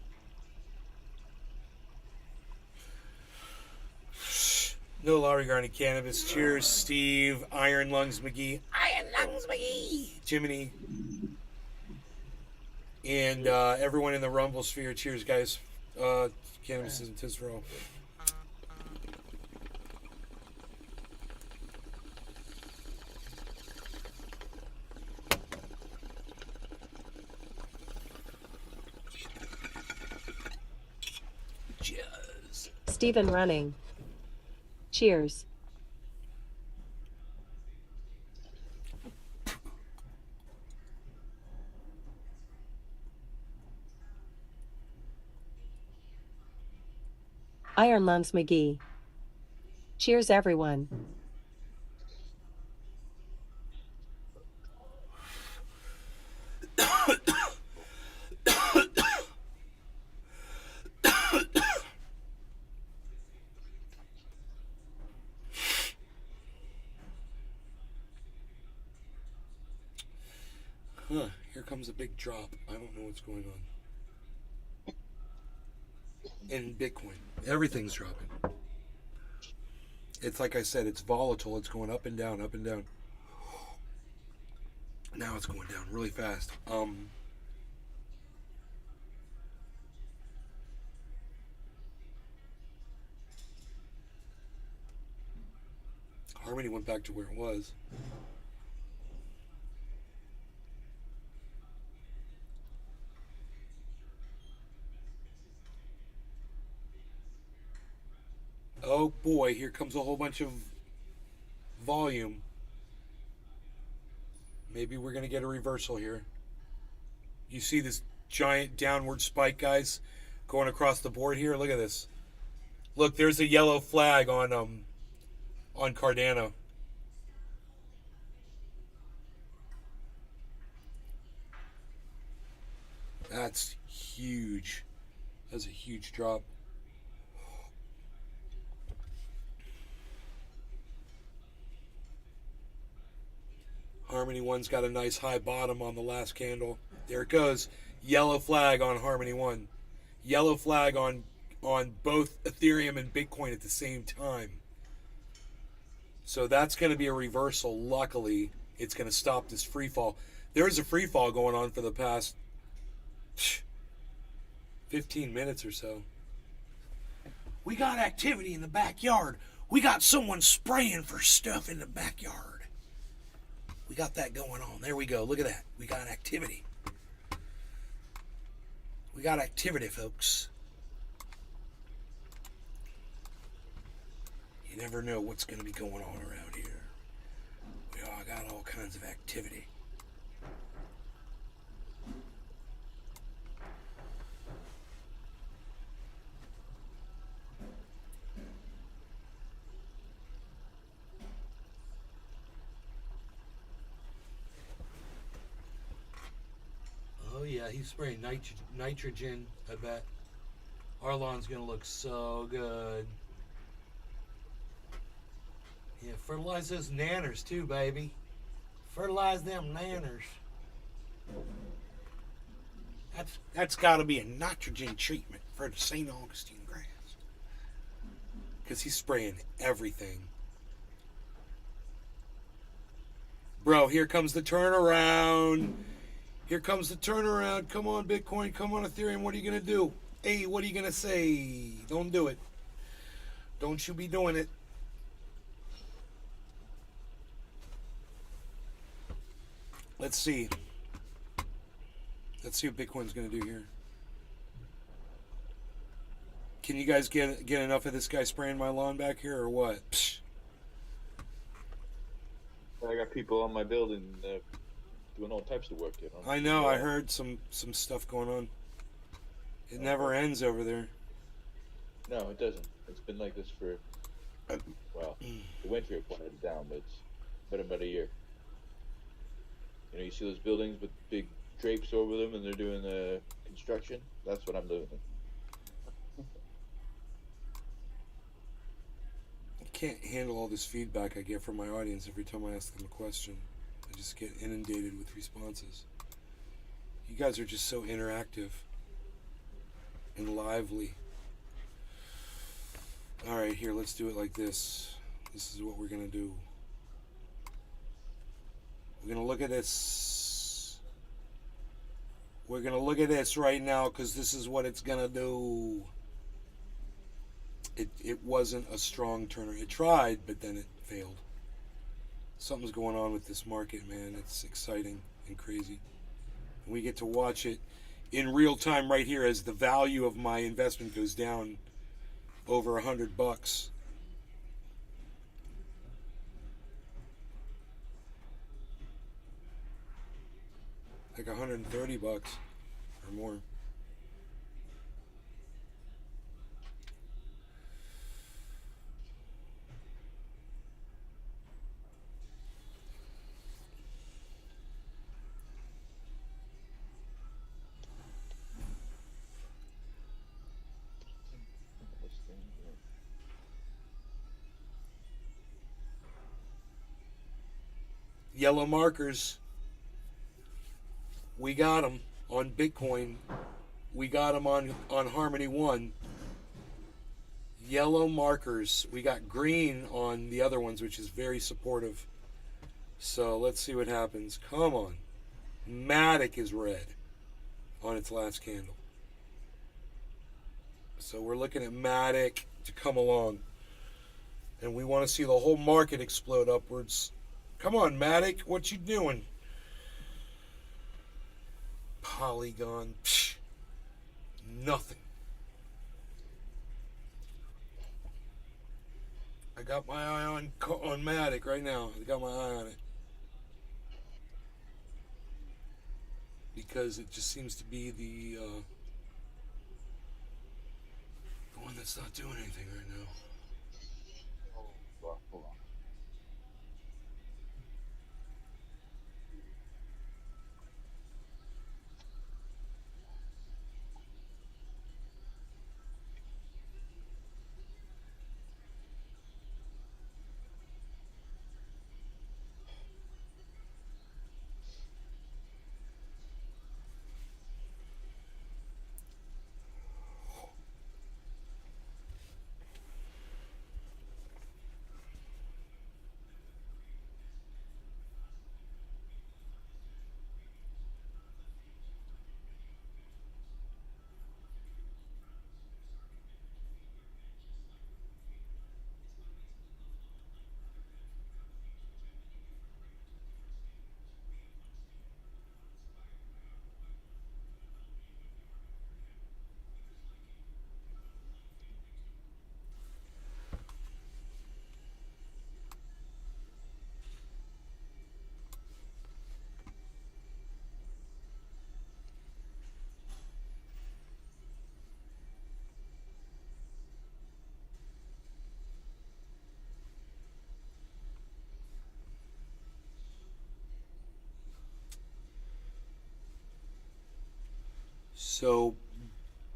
No law regarding cannabis. Cheers, Steve. Iron Lungs McGee. Iron Lungs McGee. Jiminy. And everyone in the Rumble sphere. Cheers, guys. Cannabis isn't tis for all. Cheers. Stephen Running. Cheers. Iron Lungs McGee. Cheers, everyone. Here comes a big drop. I don't know what's going on. In Bitcoin, everything's dropping. It's like I said, it's volatile. It's going up and down, up and down. Now it's going down really fast. Harmony went back to where it was. Oh boy, here comes a whole bunch of volume. Maybe we're going to get a reversal here. You see this giant downward spike, guys, going across the board here? Look at this. Look, there's a yellow flag on Cardano. That's huge. That's a huge drop. Harmony 1's got a nice high bottom on the last candle. There it goes. Yellow flag on Harmony 1. Yellow flag on both Ethereum and Bitcoin at the same time. So that's going to be a reversal. Luckily, it's going to stop this free fall. There's a free fall going on for the past 15 minutes or so. We got activity in the backyard. We got someone spraying for stuff in the backyard. We got that going on. There we go. Look at that. We got activity. We got activity, folks. You never know what's going to be going on around here. We all got all kinds of activity. Oh yeah, he's spraying nitrogen, I bet. Our lawn's gonna look so good. Yeah, fertilize those nanners too, baby. Fertilize them nanners. That's gotta be a nitrogen treatment for the St. Augustine grass. Because he's spraying everything. Bro, here comes the turnaround. Here comes the turnaround. Come on, Bitcoin. Come on, Ethereum. What are you going to do? Hey, what are you going to say? Don't do it. Don't you be doing it. Let's see. Let's see what Bitcoin's going to do here. Can you guys get enough of this guy spraying my lawn back here or what? Psh. I got people on my building doing all types of work. You know? I know. I heard some stuff going on. It never ends over there. No, it doesn't. It's been like this for, well, the winter quieted down, but it's been about a year. You know, you see those buildings with big drapes over them and they're doing the construction? That's what I'm doing. I can't handle all this feedback I get from my audience every time I ask them a question. I just get inundated with responses. You guys are just so interactive and lively. Alright, here, let's do it like this. This is what we're going to do. We're going to look at this. We're going to look at this right now because this is what it's going to do. It wasn't a strong turner. It tried, but then it failed. Something's going on with this market, man. It's exciting and crazy. And we get to watch it in real time right here as the value of my investment goes down over $100. Like $130 or more. Yellow markers. We got them on Bitcoin. We got them on Harmony 1. Yellow markers. We got green on the other ones, which is very supportive. So let's see what happens. Come on. Matic is red on its last candle. So we're looking at Matic to come along. and we want to see the whole market explode upwards. Come on, Matic, what you doing? Polygon, psh, nothing. I got my eye on Matic right now. I got my eye on it because it just seems to be the one that's not doing anything right now. Hold on. So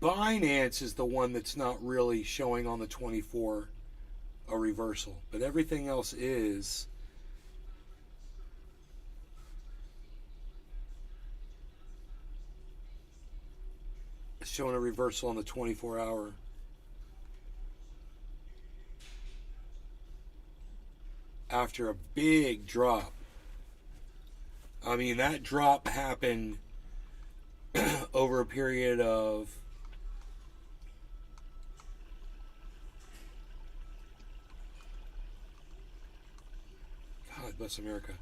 Binance is the one that's not really showing on the 24 a reversal, but everything else is. Showing a reversal on the 24-hour. After a big drop. I mean, that drop happened over a period of God bless America.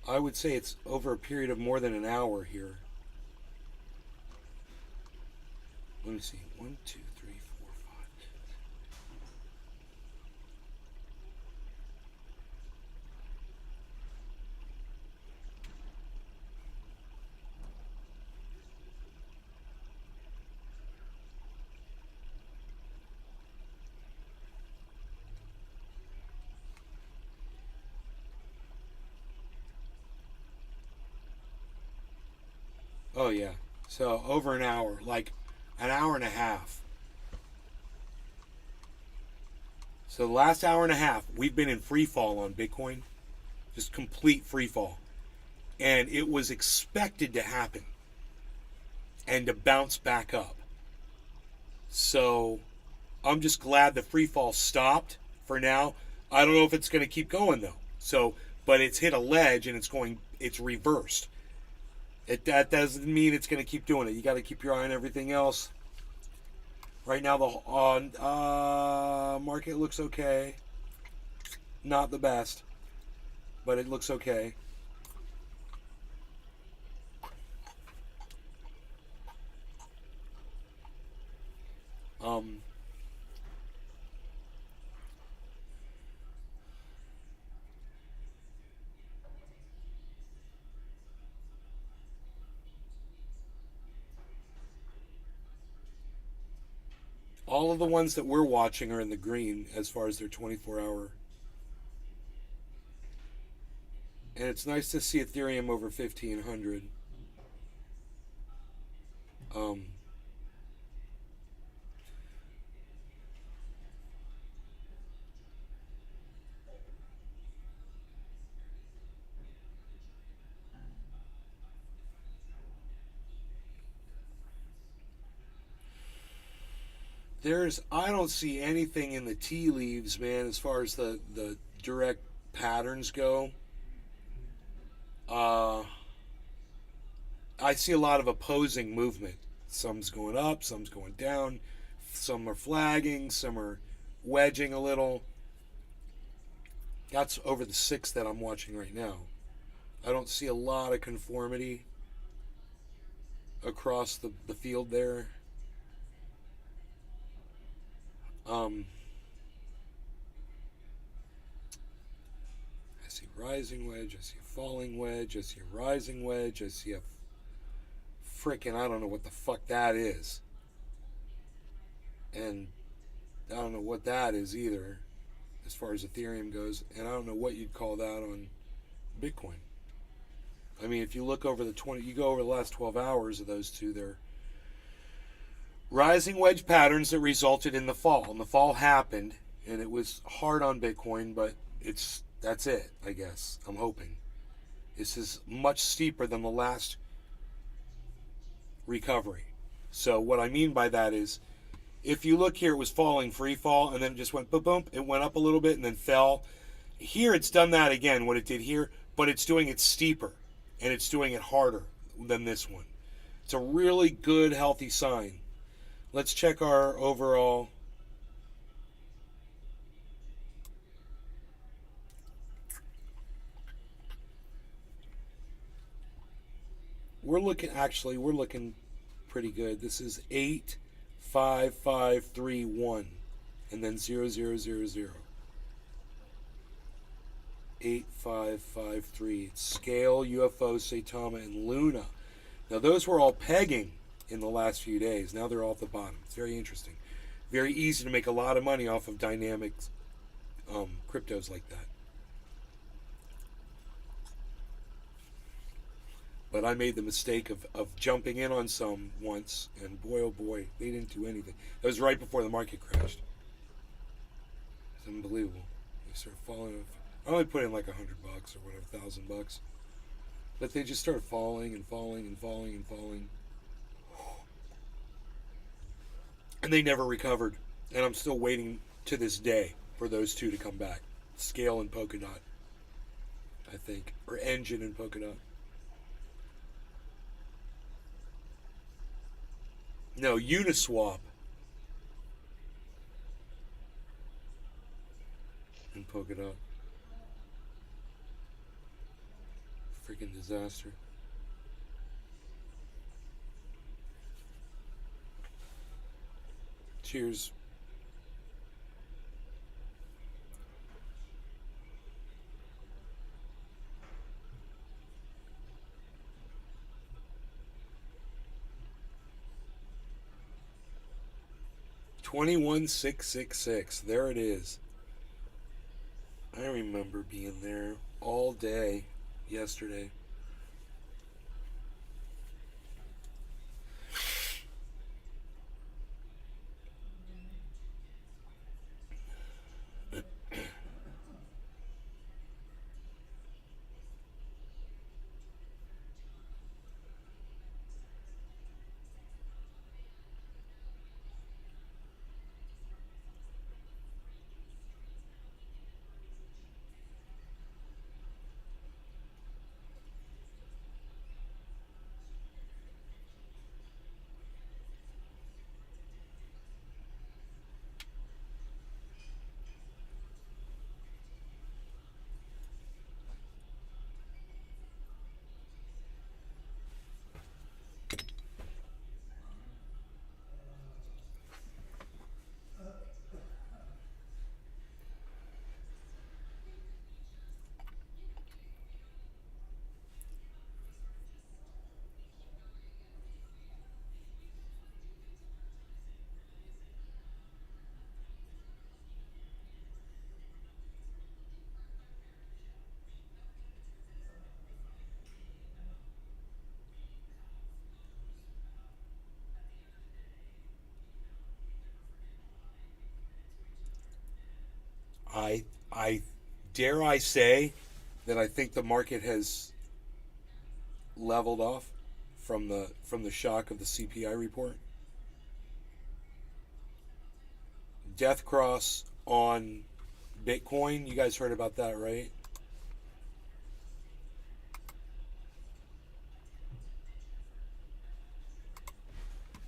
I would say it's over a period of more than an hour here. Let me see. 1, 2, 3, 4, 5. Oh yeah. So over an hour, like an hour and a half. So the last hour and a half, we've been in free fall on Bitcoin. Just complete free fall. And it was expected to happen and to bounce back up. So I'm just glad the free fall stopped for now. I don't know if it's going to keep going though. So, but it's hit a ledge and it's reversed. That doesn't mean it's going to keep doing it. You got to keep your eye on everything else. Right now, the market looks okay. Not the best, but it looks okay. All of the ones that we're watching are in the green as far as their 24-hour. And it's nice to see Ethereum over 1,500. I don't see anything in the tea leaves, man, as far as the direct patterns go. I see a lot of opposing movement. Some's going up, some's going down, some are flagging, some are wedging a little. That's over the 6 that I'm watching right now. I don't see a lot of conformity across the field there. I see rising wedge, I see a falling wedge, I see a rising wedge, I see a frickin' I don't know what the fuck that is. And I don't know what that is either, as far as Ethereum goes, and I don't know what you'd call that on Bitcoin. I mean, if you look over you go over the last 12 hours of those two, they're rising wedge patterns that resulted in the fall. And the fall happened, and it was hard on Bitcoin, but that's it, I guess. I'm hoping. This is much steeper than the last recovery. So what I mean by that is, if you look here, it was falling free fall, and then it just went boom, boom. It went up a little bit and then fell. Here, it's done that again, what it did here, but it's doing it steeper, and it's doing it harder than this one. It's a really good, healthy sign. Let's check our overall. We're looking pretty good. This is 85531 and then 0000. 8553. It's Scale, UFO, Saitama, and Luna. Now those were all pegging in the last few days. Now they're all at the bottom. It's very interesting. Very easy to make a lot of money off of dynamic cryptos like that. But I made the mistake of jumping in on some once, and boy, oh boy, they didn't do anything. That was right before the market crashed. It's unbelievable. They started falling off. I only put in like $100 or whatever, $1,000. But they just started falling and falling and falling and falling. And they never recovered. And I'm still waiting to this day for those two to come back. Scale and Polkadot, I think. Or Engine and Polkadot. No, Uniswap and Polkadot. Freaking disaster. Cheers. $21,666. There it is. I remember being there all day yesterday. I dare I say that I think the market has leveled off from the shock of the CPI report. Death cross on Bitcoin. You guys heard about that, right?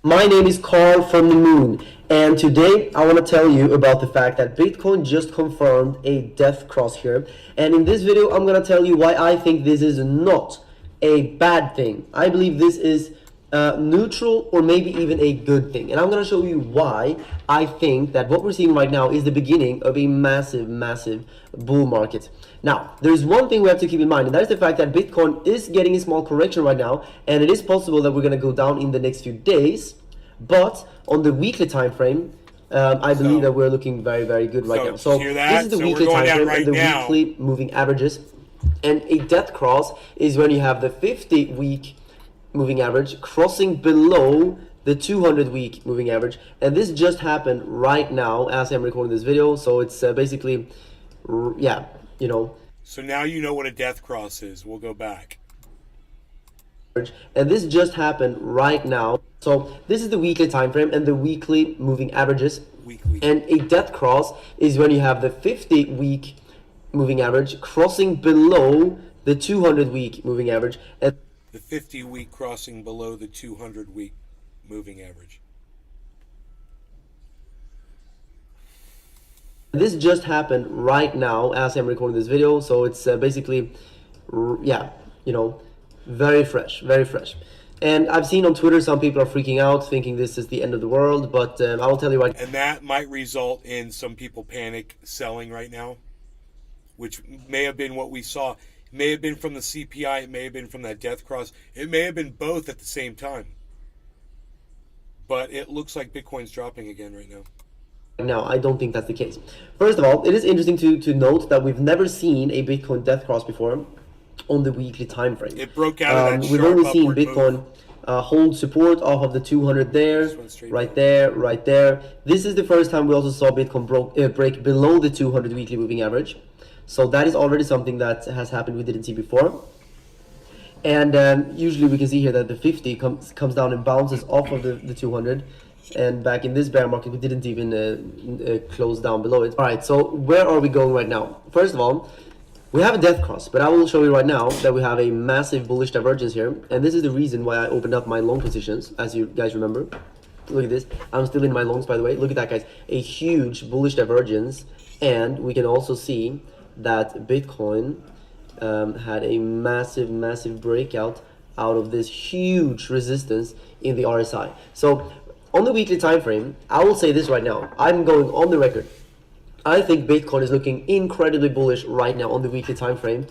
My name is Carl from the Moon, and today I want to tell you about the fact that Bitcoin just confirmed a death cross here. And in this video, I'm going to tell you why I think this is not a bad thing. I believe this is neutral or maybe even a good thing. And I'm going to show you why I think that what we're seeing right now is the beginning of a massive bull market. Now, there's one thing we have to keep in mind, and that is the fact that Bitcoin is getting a small correction right now, and it is possible that we're going to go down in the next few days. But on the weekly time frame, I believe that we're looking very good right now. So this is the weekly time frame and the weekly moving averages. And a death cross is when you have the 50-week moving average crossing below the 200-week moving average. And this just happened right now as I'm recording this video. So it's basically, yeah, you know. So now you know what a death cross is. We'll go back. And this just happened right now. So this is the weekly time frame and the weekly moving averages. And a death cross is when you have the 50-week moving average crossing below the 200-week moving average. And the 50-week crossing below the 200-week moving average. This just happened right now as I'm recording this video. So it's basically, yeah, you know, very fresh. And I've seen on Twitter some people are freaking out thinking this is the end of the world, but I will tell you right. And that might result in some people panic selling right now, which may have been what we saw. It may have been from the CPI, it may have been from that death cross, it may have been both at the same time. But it looks like Bitcoin's dropping again right now. No, I don't think that's the case. First of all, it is interesting to note that we've never seen a Bitcoin death cross before on the weekly time frame. It broke out of that we've only seen Bitcoin hold support off of the 200 there, right there. This is the first time we also saw Bitcoin break below the 200 weekly moving average. So that is already something that has happened we didn't see before. And usually we can see here that the 50 comes down and bounces off of the 200. And back in this bear market, we didn't even close down below it. All right, so where are we going right now? First of all, we have a death cross, but I will show you right now that we have a massive bullish divergence here. And this is the reason why I opened up my long positions, as you guys remember. Look at this. I'm still in my longs, by the way. Look at that, guys. A huge bullish divergence. And we can also see that Bitcoin had a massive breakout out of this huge resistance in the RSI. So on the weekly time frame, I will say this right now. I'm going on the record. I think Bitcoin is looking incredibly bullish right now on the weekly time frame,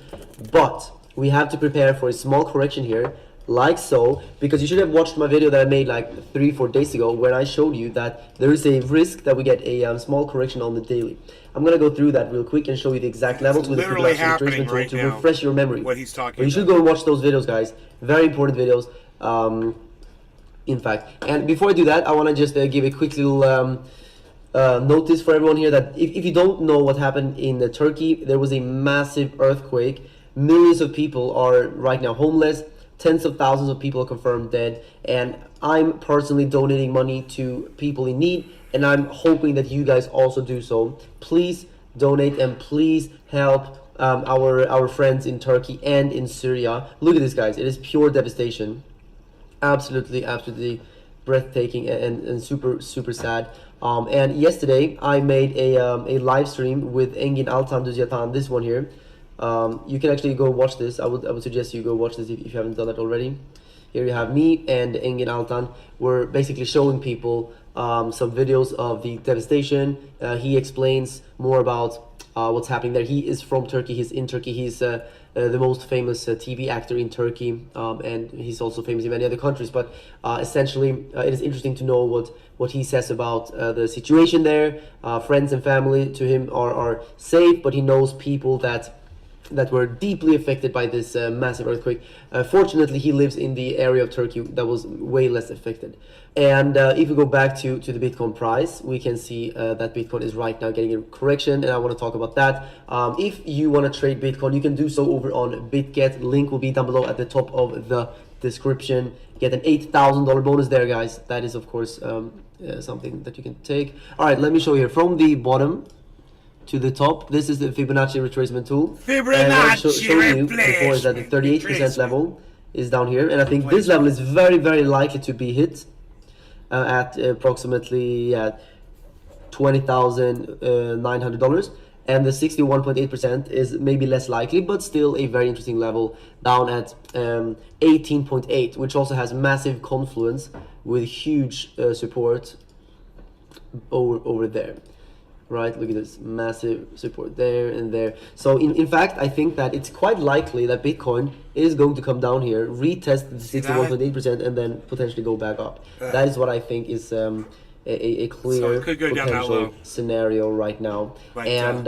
but we have to prepare for a small correction here, like so, because you should have watched my video that I made like 3-4 days ago where I showed you that there is a risk that we get a small correction on the daily. I'm going to go through that real quick and show you the exact levels with the production retracement tool to refresh your memory. What he's talking about. You should go and watch those videos, guys. Very important videos, in fact. And before I do that, I want to just give a quick little notice for everyone here that if you don't know what happened in Turkey, there was a massive earthquake. Millions of people are right now homeless. Tens of thousands of people are confirmed dead. And I'm personally donating money to people in need. And I'm hoping that you guys also do so. Please donate and please help our friends in Turkey and in Syria. Look at this, guys. It is pure devastation. Absolutely breathtaking and super sad. And yesterday I made a live stream with Engin Altan Düzyatan, this one here. You can actually go watch this. I would suggest you go watch this if you haven't done that already. Here you have me and Engin Altan. We're basically showing people some videos of the devastation. He explains more about what's happening there. He is from Turkey. He's in Turkey. He's the most famous TV actor in Turkey, and he's also famous in many other countries. But essentially, it is interesting to know what he says about the situation there. Friends and family to him are safe, but he knows people that were deeply affected by this massive earthquake. Fortunately, he lives in the area of Turkey that was way less affected. And if we go back to the Bitcoin price, we can see that Bitcoin is right now getting a correction, and I want to talk about that. If you want to trade Bitcoin, you can do so over on BitGet. Link will be down below at the top of the description. Get an $8,000 bonus there, guys. That is, of course, something that you can take. All right, let me show you here from the bottom to the top. This is the Fibonacci retracement tool. Fibonacci you before is that the 38% level is down here, and I think this level is very likely to be hit. at approximately $20,900. And the 61.8% is maybe less likely, but still a very interesting level, down at 18.8, which also has massive confluence with huge support over there. Right, look at this massive support there and there. So in fact, I think that it's quite likely that Bitcoin is going to come down here, retest the 61.8%, and then potentially go back up. That is what I think is a clear So it could go down that potential low. scenario right now. But, And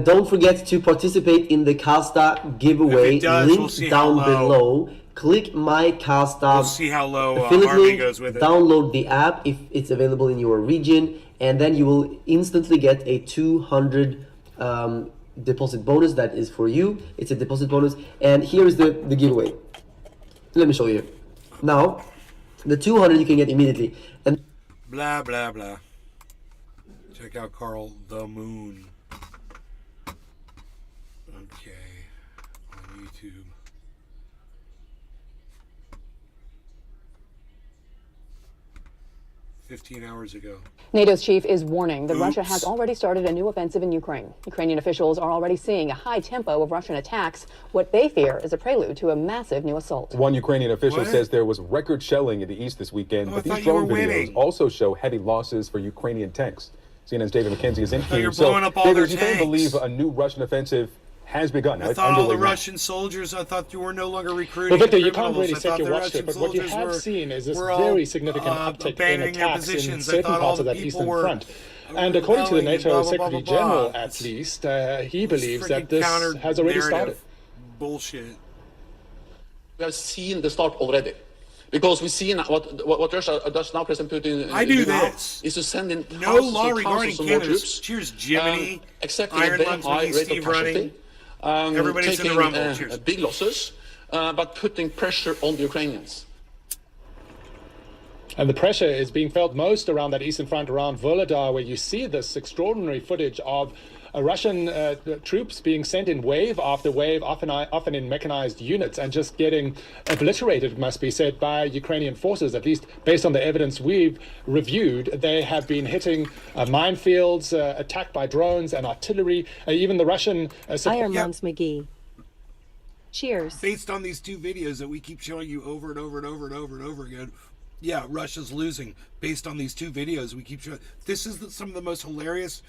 don't forget to participate in the Casta giveaway. If it does, Link we'll see down how low. below. Click my Casta We'll see how low affiliate Army link, goes with it. download the app if it's available in your region, and then you will instantly get a 200 deposit bonus. That is for you. It's a deposit bonus. And here's the giveaway. Let me show you. Now, the 200 you can get immediately. And Blah, blah, blah. Check out Carl the Moon. Okay. On YouTube. $15 hours ago. NATO's chief is warning that Russia Oops. has already started a new offensive in Ukraine. Ukrainian officials are already seeing a high tempo of Russian attacks, what they fear is a prelude to a massive new assault. One Ukrainian official What? says there was record shelling in the east this weekend, Oh, I but thought these you were drone videos winning. also show heavy losses for Ukrainian tanks. CNN's David McKenzie is in thought you Kyiv. were blowing up all David, their is it fair to tanks. believe a new Russian offensive has begun? I It's thought all the underway now. Russian soldiers, I thought you were no longer recruiting Well, Victor, you can't criminals. really I set thought your the watch Russian to it, but what you soldiers have seen is this were all, very significant uptick in abandoning their attacks in positions. I certain thought all parts of the that people eastern were front. And according to the rebelling and NATO blah, blah, blah, Secretary blah, blah. General, at least, he believes that Freaking this counter has already started. narrative bullshit. We have seen the start already. Because we see now what Russia does now, President Putin I do now, this. is to send in No thousands law and regarding thousands of more Canada's. troops, Cheers, Jiminy. accepting Iron a very Lungs, high Mickey, rate Steve of casualty, running. Everybody's in the taking rumble. Cheers. big losses, but putting pressure on the Ukrainians. And the pressure is being felt most around that eastern front, around Volodar, where you see this extraordinary footage of Russian troops being sent in wave after wave, often in mechanized units, and just getting obliterated, it must be said, by Ukrainian forces. At least based on the evidence we've reviewed, they have been hitting minefields, attacked by drones and artillery. Even the Russian... Iron Lungs McGee. Cheers. Based on these two videos that we keep showing you over and over and over and over and over again, yeah, Russia's losing. Based on these two videos we keep showing. This is some of the most hilarious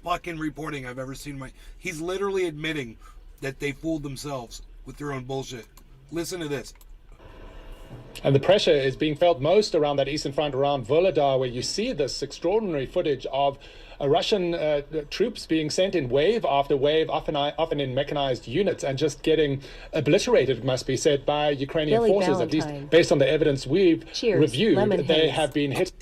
fucking reporting I've ever seen. He's literally admitting that they fooled themselves with their own bullshit. Listen to this. And the pressure is being felt most around that eastern front, around Volodar, where you see this extraordinary footage of Russian troops being sent in wave after wave, often in mechanized units, and just getting obliterated, it must be said, by Ukrainian Billy forces. At Valentine. least based on the evidence we've Cheers. reviewed, Lemon they haze. have been hit.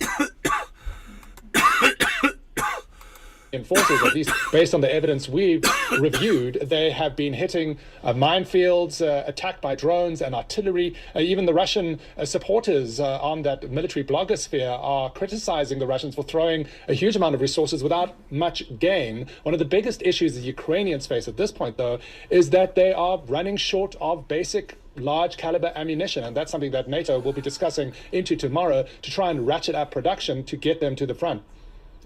Forces, at least based on the evidence we've reviewed, they have been hitting minefields, attacked by drones and artillery. Even the Russian supporters on that military blogosphere are criticizing the Russians for throwing a huge amount of resources without much gain. One of the biggest issues the Ukrainians face at this point, though, is that they are running short of basic large caliber ammunition, and that's something that NATO will be discussing into tomorrow to try and ratchet up production to get them to the front.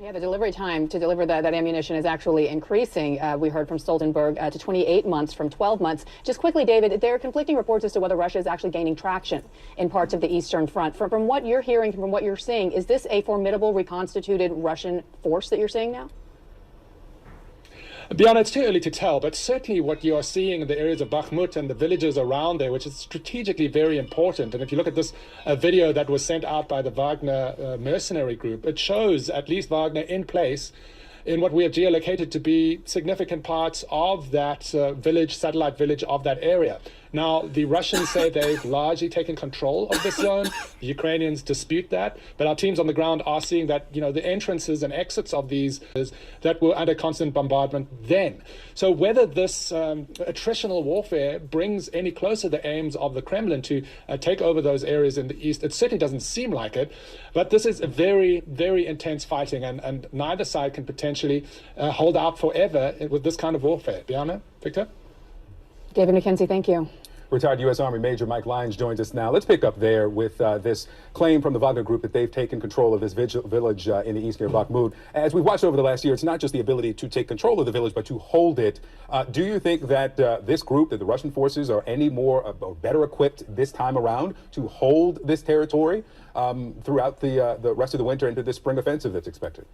Yeah, the delivery time to deliver that ammunition is actually increasing. We heard from Stoltenberg to 28 months from 12 months. Just quickly, David, there are conflicting reports as to whether Russia is actually gaining traction in parts of the Eastern Front. From what you're hearing, from what you're seeing, is this a formidable reconstituted Russian force that you're seeing now? Beyond, it's too early to tell, but certainly what you are seeing in the areas of Bakhmut and the villages around there, which is strategically very important. And if you look at this video that was sent out by the Wagner mercenary group, it shows at least Wagner in place in what we have geolocated to be significant parts of that village, satellite village of that area. Now, the Russians say they've largely taken control of this zone. The Ukrainians dispute that, but our teams on the ground are seeing that, you know, the entrances and exits of these that were under constant bombardment then. So whether this attritional warfare brings any closer the aims of the Kremlin to take over those areas in the east, it certainly doesn't seem like it. But this is a very, very intense fighting, and neither side can potentially hold out forever with this kind of warfare. Bianca, Victor? David McKenzie, thank you. Retired U.S. Army Major Mike Lyons joins us now. Let's pick up there with this claim from the Wagner Group that they've taken control of this village in the east near Bakhmut. As we've watched over the last year, it's not just the ability to take control of the village, but to hold it. Do you think that this group, that the Russian forces, are any more or better equipped this time around to hold this territory throughout the rest of the winter into this spring offensive that's expected?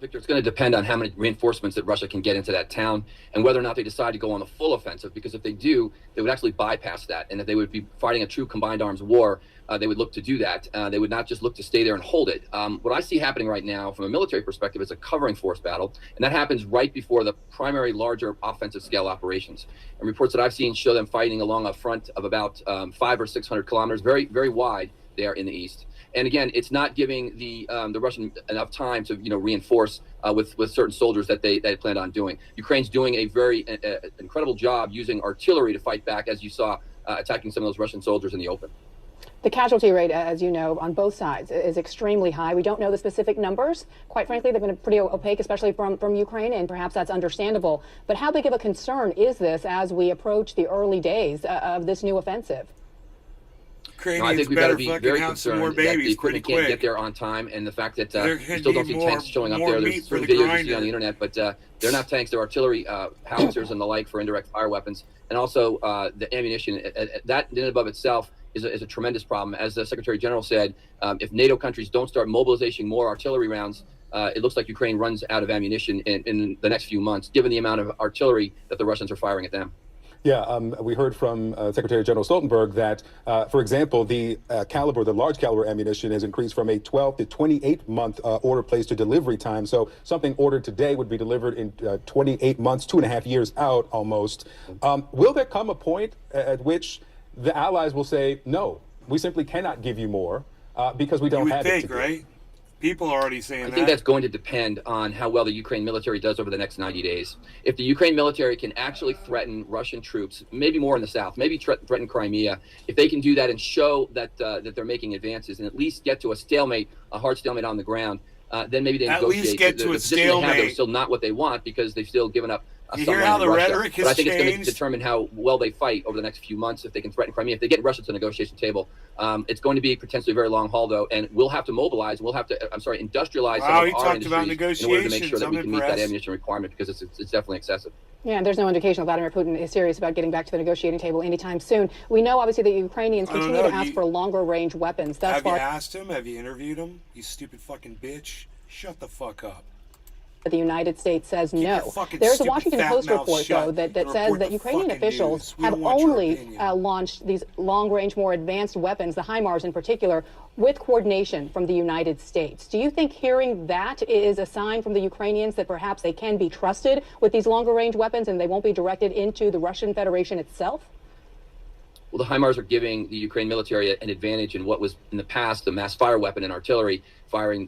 Victor, it's going to depend on how many reinforcements that Russia can get into that town and whether or not they decide to go on the full offensive, because if they do, they would actually bypass that. And if they would be fighting a true combined arms war, they would look to do that. They would not just look to stay there and hold it. What I see happening right now from a military perspective is a covering force battle, and that happens right before the primary larger offensive scale operations. And reports that I've seen show them fighting along a front of about 500 or 600 kilometers, very, very wide there in the east. And again, it's not giving the Russian enough time to reinforce with certain soldiers that they planned on doing. Ukraine's doing a very incredible job using artillery to fight back, as you saw, attacking some of those Russian soldiers in the open. The casualty rate, as you know, on both sides is extremely high. We don't know the specific numbers. Quite frankly, they've been pretty opaque, especially from Ukraine, and perhaps that's understandable. But how big of a concern is this as we approach the early days of this new offensive? No, I think we've got to be very concerned that the equipment can't get there on time, and the fact that we still don't see tanks showing up there. There's some videos you see on the internet, but they're not tanks. They're artillery howitzers and the like for indirect fire weapons. And also the ammunition, that in and above itself is a tremendous problem. As the Secretary General said, if NATO countries don't start mobilizing more artillery rounds, it looks like Ukraine runs out of ammunition in the next few months, given the amount of artillery that the Russians are firing at them. Yeah, we heard from Secretary General Stoltenberg that, for example, the large caliber ammunition has increased from a 12 to 28 month order placed to delivery time. So something ordered today would be delivered in 28 months, 2.5 years out almost. Will there come a point at which the allies will say, no, we simply cannot give you more because we don't have it? Right? People are already saying that. I think that's going to depend on how well the Ukraine military does over the next 90 days. If the Ukraine military can actually threaten Russian troops, maybe more in the south, maybe threaten Crimea, if they can do that and show that that they're making advances and at least get to a stalemate, a hard stalemate on the ground, then maybe they negotiate. At least get to a stalemate. They're still not what they want because they've still given up. You hear how the rhetoric has changed? But I think it's going to changed? determine how well they fight over the next few months if they can threaten Crimea. If they get Russia to the negotiation table, it's going to be potentially a very long haul, though, and we'll have to mobilize. We'll have to, industrialize some of our industries in order to make sure that we can meet that ammunition requirement because it's definitely excessive. Yeah, and there's no indication that Vladimir Putin is serious about getting back to the negotiating table anytime soon. We know, obviously, that Ukrainians continue to ask for longer-range weapons. Have you asked him? Have you interviewed him? You stupid fucking bitch. Shut the fuck up. The United States says no. There's a Washington Post report, though, that says that Ukrainian officials have only launched these long-range, more advanced weapons, the HIMARS in particular, with coordination from the United States. Do you think hearing that is a sign from the Ukrainians that perhaps they can be trusted with these longer-range weapons and they won't be directed into the Russian Federation itself? Well, the HIMARS are giving the Ukraine military an advantage in what was in the past a mass fire weapon and artillery,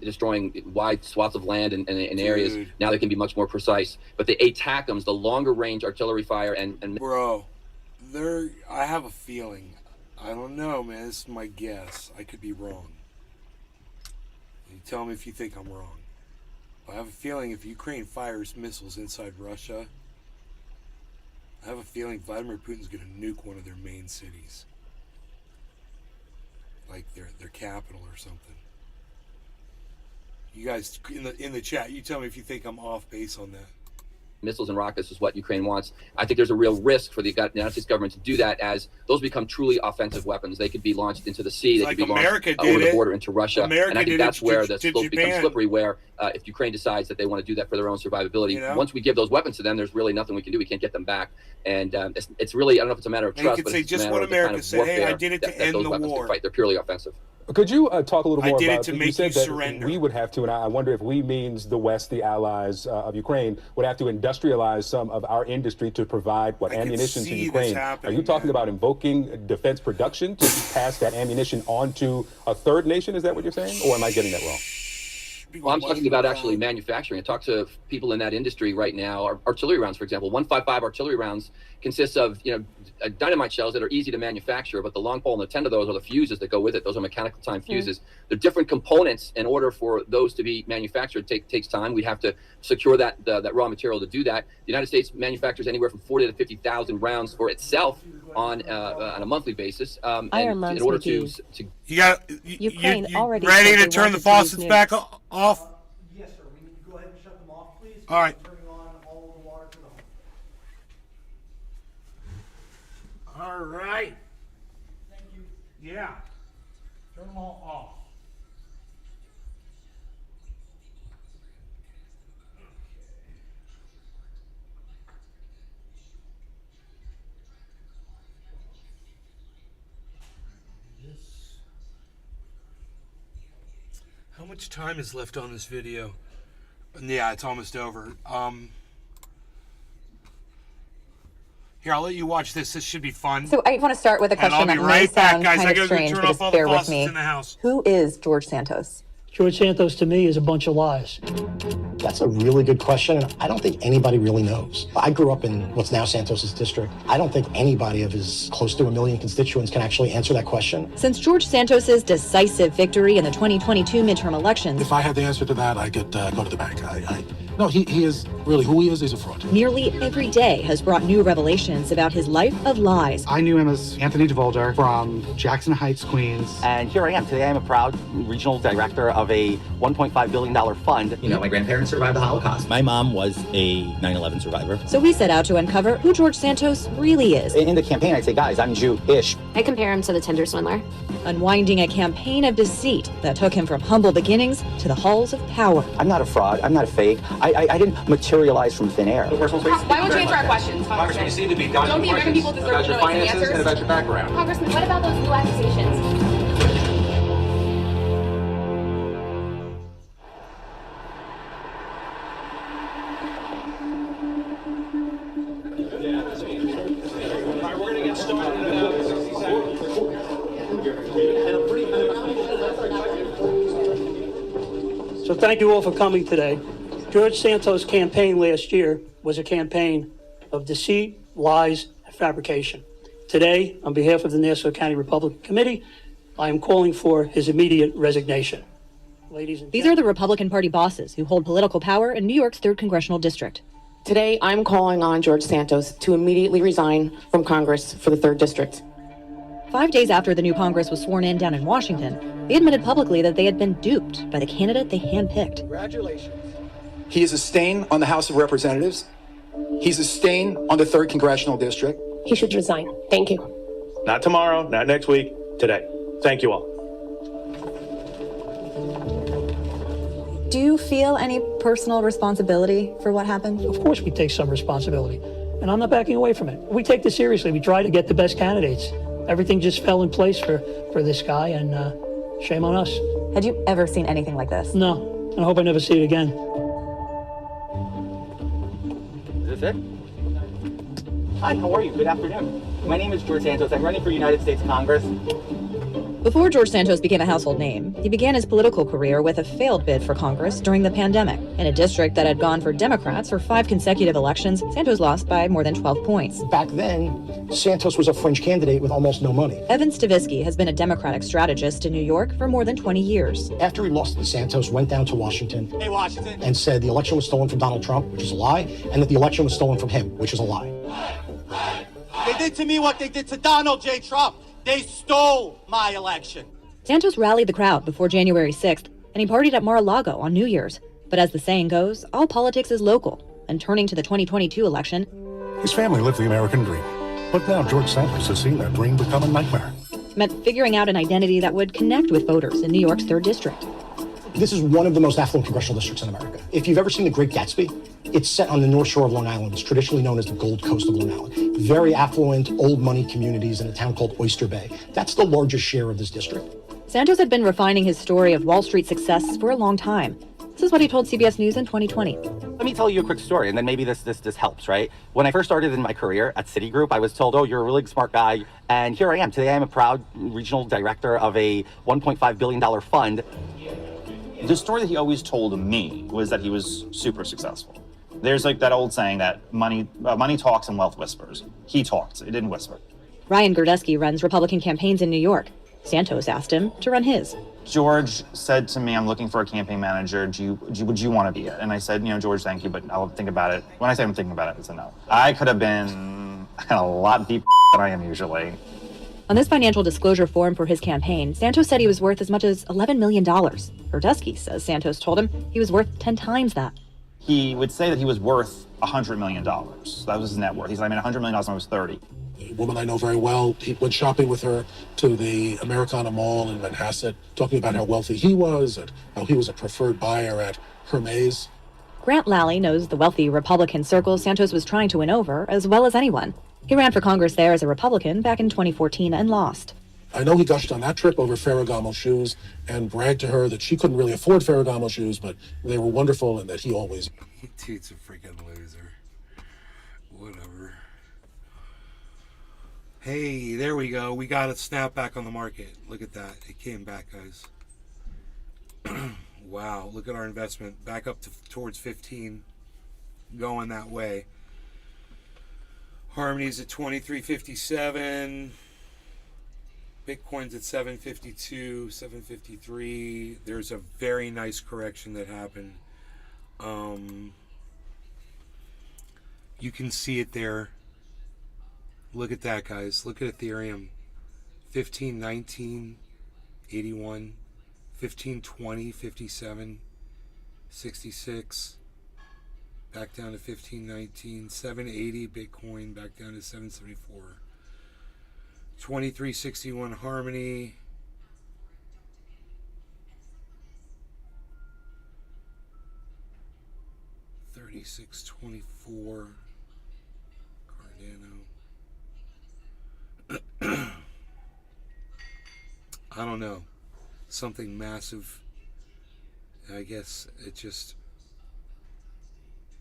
destroying wide swaths of land and areas. Now they can be much more precise. But the ATACMS, the longer range artillery fire and Bro, I have a feeling. I don't know, man. This is my guess. I could be wrong. You tell me if you think I'm wrong. I have a feeling if Ukraine fires missiles inside Russia, I have a feeling Vladimir Putin's going to nuke one of their main cities, like their capital or something. You guys in the chat, you tell me if you think I'm off base on that. missiles and rockets is what Ukraine wants. I think there's a real risk for the United States government to do that as those become truly offensive weapons. They could be launched into the sea. They could be launched over the border into Russia. And I think that's where the slope becomes slippery, where if Ukraine decides that they want to do that for their own survivability, once we give those weapons to them, there's really nothing we can do. We can't get them back. And it's really, I don't know if it's a matter of trust, but it's just what America said. Hey, I did it to end the war. They're purely offensive. Could you talk a little more about, you said that surrender. We would have to, and I wonder if we means the West, the allies of Ukraine, would have to industrialize some of our industry to provide ammunition to Ukraine. Are you talking about invoking defense production to pass that ammunition on to a third nation? Is that what you're saying? Or am I getting that wrong? Well, I'm talking about actually manufacturing. I talk to people in that industry right now. Artillery rounds, for example, 155 artillery rounds consists of, dynamite shells that are easy to manufacture, but the long pole and the 10 of those are the fuses that go with it. Those are mechanical time fuses. They're different components. In order for those to be manufactured, takes time. We'd have to secure that raw material to do that. The United States manufactures anywhere from 40 to 50,000 rounds for itself on a monthly basis. Iron and Lungs in order McGee. to Ukraine already ready said to they turn the wanted to use faucets nukes. back off? Yes, sir. We need to go ahead and shut them off, please. All right. Turning on all the water to the home. All right. Thank you. Yeah. Turn them all off. How much time is left on this video? Yeah, it's almost over. Here, I'll let you watch this. This should be fun. So I want to start with a And question I'll that be may right back, sound guys. kind I of gotta strange, turn but off just all the bear with faucets me. in the house. Who is George Santos? George Santos to me is a bunch of lies. That's a really good question, and I don't think anybody really knows. I grew up in what's now Santos's district. I don't think anybody of his close to 1 million constituents can actually answer that question. Since George Santos's decisive victory in the 2022 midterm elections, If I had the answer to that, I could go to the bank. No, he is really who he is. He's a fraud. nearly every day has brought new revelations about his life of lies. I knew him as Anthony DeVolder from Jackson Heights, Queens. And here I am. Today I'm a proud regional director of a $1.5 billion fund. You know, my grandparents survived the Holocaust. My mom was a 9/11 survivor. So we set out to uncover who George Santos really is. In the campaign, I'd say, guys, I'm Jewish. I compare him to the Tinder swindler. Unwinding a campaign of deceit that took him from humble beginnings to the halls of power. I'm not a fraud. I'm not a fake. I didn't materialize from thin air. Why won't you answer our questions, Congressman? You seem to be Don't the American people deserve to know the answers? and about your background. Congressman, what about those new accusations? So thank you all for coming today. George Santos' campaign last year was a campaign of deceit, lies, and fabrication. Today, on behalf of the Nassau County Republican Committee, I am calling for his immediate resignation. Ladies and These are the Republican Party bosses who hold political power in New York's 3rd Congressional District. Today, I'm calling on George Santos to immediately resign from Congress for the 3rd District. 5 days after the new Congress was sworn in down in Washington, they admitted publicly that they had been duped by the candidate they handpicked. Congratulations. He is a stain on the House of Representatives. He's a stain on the 3rd Congressional District. He should resign. Thank you. Not tomorrow, not next week, today. Thank you all. Do you feel any personal responsibility for what happened? of course we take some responsibility, and I'm not backing away from it. We take this seriously. We try to get the best candidates. Everything just fell in place for this guy, and shame on us. Had you ever seen anything like this? No, and I hope I never see it again. Is this it? Hi, how are you? Good afternoon. My name is George Santos. I'm running for United States Congress. Before George Santos became a household name, he began his political career with a failed bid for Congress during the pandemic. In a district that had gone for Democrats for 5 consecutive elections, Santos lost by more than 12 points. Back then, Santos was a fringe candidate with almost no money. Evan Stavisky has been a Democratic strategist in New York for more than 20 years. After he lost, Santos went down to Washington and said the election was stolen from Donald Trump, which is a lie, and that the election was stolen from him, which is a lie. They did to me what they did to Donald J. Trump. They stole my election. Santos rallied the crowd before January 6th, and he partied at Mar-a-Lago on New Year's. But as the saying goes, all politics is local. And turning to the 2022 election, His family lived the American dream. But now George Santos has seen that dream become a nightmare. meant figuring out an identity that would connect with voters in New York's 3rd District. This is one of the most affluent congressional districts in America. If you've ever seen The Great Gatsby, it's set on the North Shore of Long Island. It's traditionally known as the Gold Coast of Long Island. Very affluent, old money communities in a town called Oyster Bay. That's the largest share of this district. Santos had been refining his story of Wall Street success for a long time. This is what he told CBS News in 2020. Let me tell you a quick story, and then maybe this helps, right? When I first started in my career at Citigroup, I was told, oh, you're a really smart guy, and here I am. Today I'm a proud regional director of a $1.5 billion fund. The story that he always told me was that he was super successful. There's like that old saying that money talks and wealth whispers. He talked, it didn't whisper. Ryan Gerdesky runs Republican campaigns in New York. Santos asked him to run his. George said to me, I'm looking for a campaign manager. Would you want to be it? And I said, George, thank you, but I'll think about it. When I say I'm thinking about it, it's a no. I could have been a lot deeper than I am usually. On this financial disclosure form for his campaign, Santos said he was worth as much as $11 million. Gerdesky says Santos told him he was worth 10 times that. He would say that he was worth $100 million. That was his net worth. He said, I made $100 million when I was 30. A woman I know very well, he went shopping with her to the Americana Mall in Manhasset, talking about how wealthy he was and how he was a preferred buyer at Hermes. Grant Lally knows the wealthy Republican circles Santos was trying to win over as well as anyone. He ran for Congress there as a Republican back in 2014 and lost. I know he gushed on that trip over Ferragamo shoes and bragged to her that she couldn't really afford Ferragamo shoes, but they were wonderful and that he always... Dude's a freaking loser. Whatever. Hey, there we go. We got a snap back on the market. Look at that. It came back, guys. Wow. Look at our investment. Back up towards 15. Going that way. Harmony's at 23.57. Bitcoin's at 7.52, 7.53. There's a very nice correction that happened. You can see it there. Look at that, guys. Look at Ethereum. 15.19, 81. 15.20, 57. 66. Back down to 15.19. 7.80 Bitcoin. Back down to 7.74. 23.61 Harmony. $36.24 Cardano. I don't know. Something massive. I guess it just...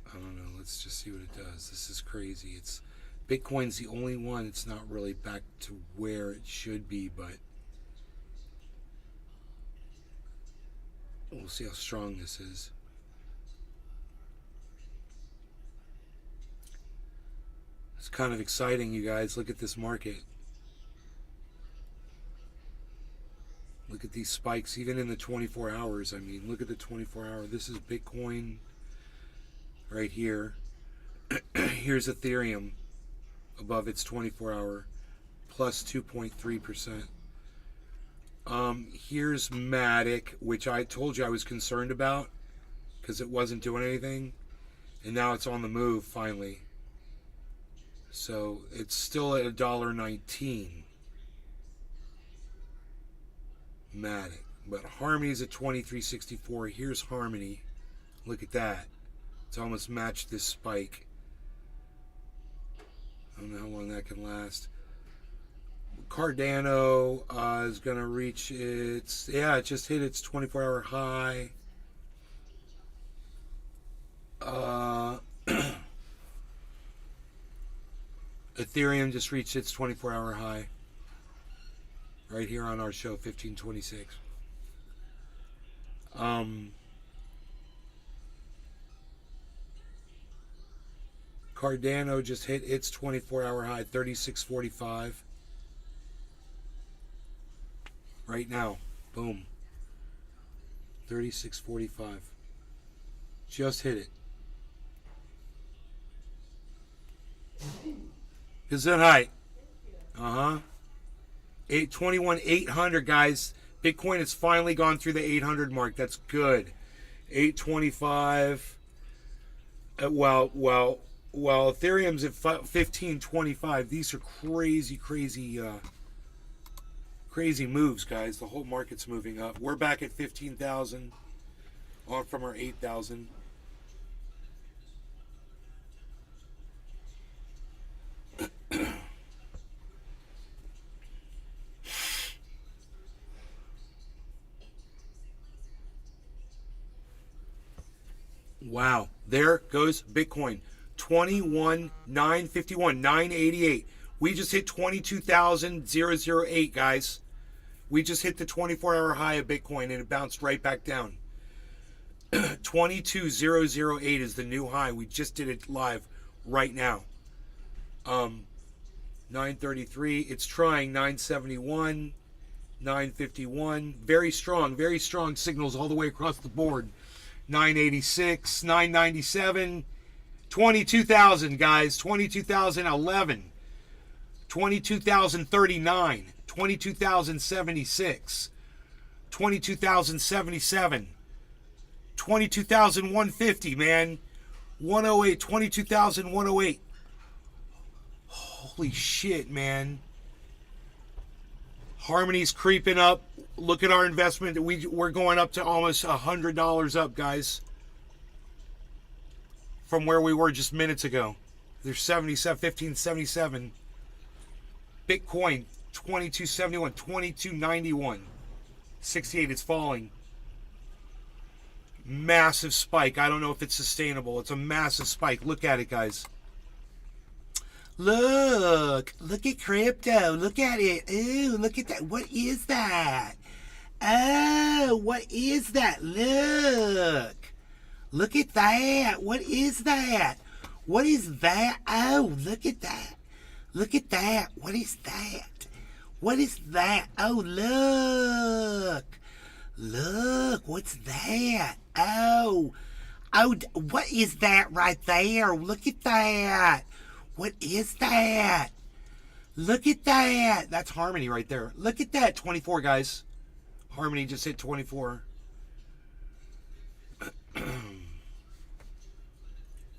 I don't know. Let's just see what it does. This is crazy. It's Bitcoin's the only one. It's not really back to where it should be, but we'll see how strong this is. It's kind of exciting, you guys. Look at this market. Look at these spikes, even in the 24 hours. I mean, look at the 24 hour. This is Bitcoin right here. Here's Ethereum above its 24 hour, plus 2.3%. Here's Matic, which I told you I was concerned about because it wasn't doing anything, and now it's on the move finally. So it's still at $1.19. Matic, but Harmony's at 23.64. Here's Harmony. Look at that. It's almost matched this spike. I don't know how long that can last. Cardano is going to reach its... Yeah, it just hit its 24-hour high. Ethereum just reached its 24-hour high. Right here on our show, 1526. Cardano just hit its 24-hour high, 36.45. Right now. Boom. 36.45. Just hit it. Gesundheit. Uh-huh. 800, guys. Bitcoin has finally gone through the 800 mark. That's good. 825. Well, Ethereum's at 1525. These are crazy moves, guys. The whole market's moving up. We're back at 15,000 on from our 8,000. Wow, there goes Bitcoin. 21,951, 988. We just hit 22,008, guys. We just hit the 24-hour high of Bitcoin and it bounced right back down. 22,008 is the new high. We just did it live right now. 933. It's trying 971, 951. Very strong signals all the way across the board. 986, 997, 22,000, guys. 22,011, 22,039, 22,076, 22,077, 22,150, man. 108, 22,108. Holy shit, man. Harmony's creeping up. Look at our investment. We're going up to almost $100 up, guys. From where we were just minutes ago. There's 77, 1577. Bitcoin, 2271, 2291. 68, it's falling. Massive spike. I don't know if it's sustainable. It's a massive spike. Look at it, guys. Look at crypto. Look at it. Ooh, look at that. What is that? Oh, what is that? Look at that. What is that? What is that? Oh, look at that. Look at that. What is that? What is that? Oh, look, what's that? Oh, what is that right there? Look at that. What is that? Look at that. That's Harmony right there. Look at that. 24, guys. Harmony just hit 24.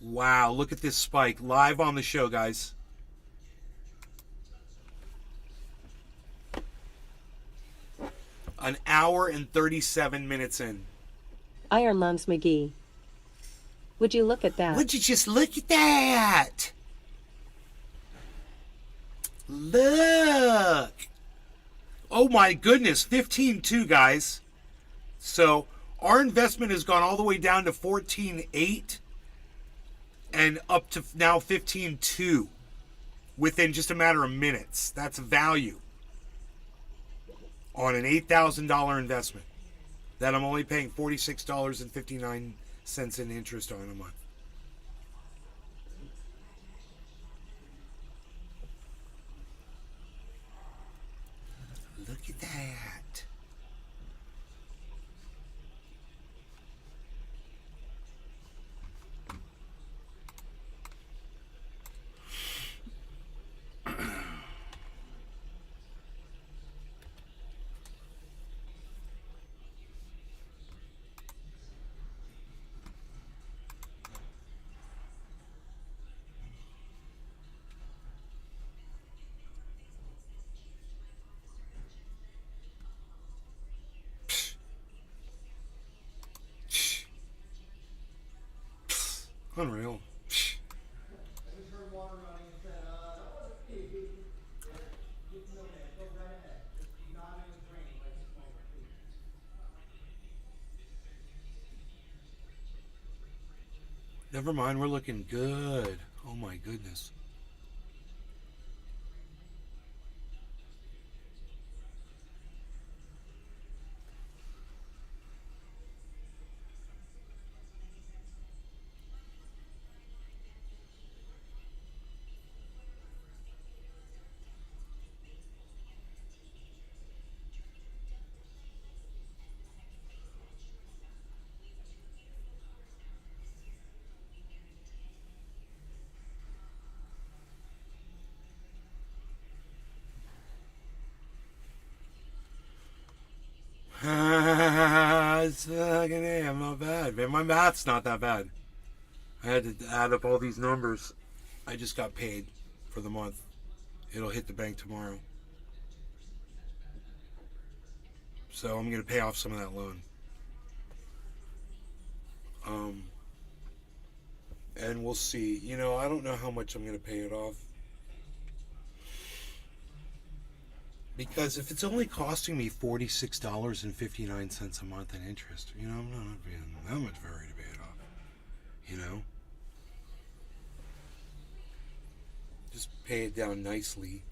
Wow, look at this spike. Live on the show, guys. An hour and 37 minutes in. Iron Lungs McGee. Would you look at that? Would you just look at that? Look. Oh my goodness, 15.2, guys. So our investment has gone all the way down to 14.8 and up to now 15.2 within just a matter of minutes. That's value on an $8,000 investment that I'm only paying $46.59 in interest on a month. Look at that. Unreal. Never mind, we're looking good. Oh my goodness. It's fucking A, I'm not bad. Man, my math's not that bad. I had to add up all these numbers. I just got paid for the month. It'll hit the bank tomorrow. So I'm going to pay off some of that loan. And we'll see. You know, I don't know how much I'm going to pay it off. Because if it's only costing me $46.59 a month in interest, you know, I'm not being that much worried to pay it off. You know? Just pay it down nicely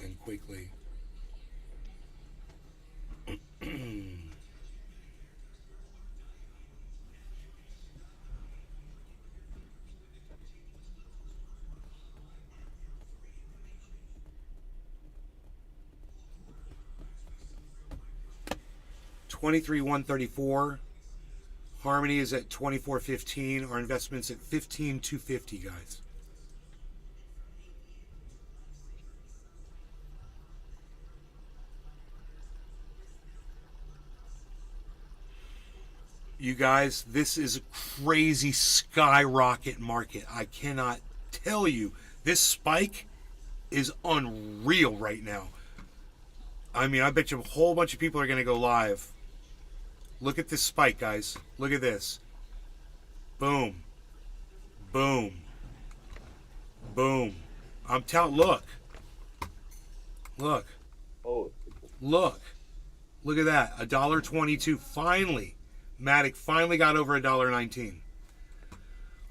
and quickly. 23,134. Harmony is at 24.15. Our investment's at 15,250, guys. You guys, this is a crazy skyrocket market. I cannot tell you. This spike is unreal right now. I mean, I bet you a whole bunch of people are going to go live. Look at this spike, guys. Look at this. Boom. Boom. Boom. I'm telling, look. Look. Look. Look at that. $1.22. Finally. Matic finally got over $1.19.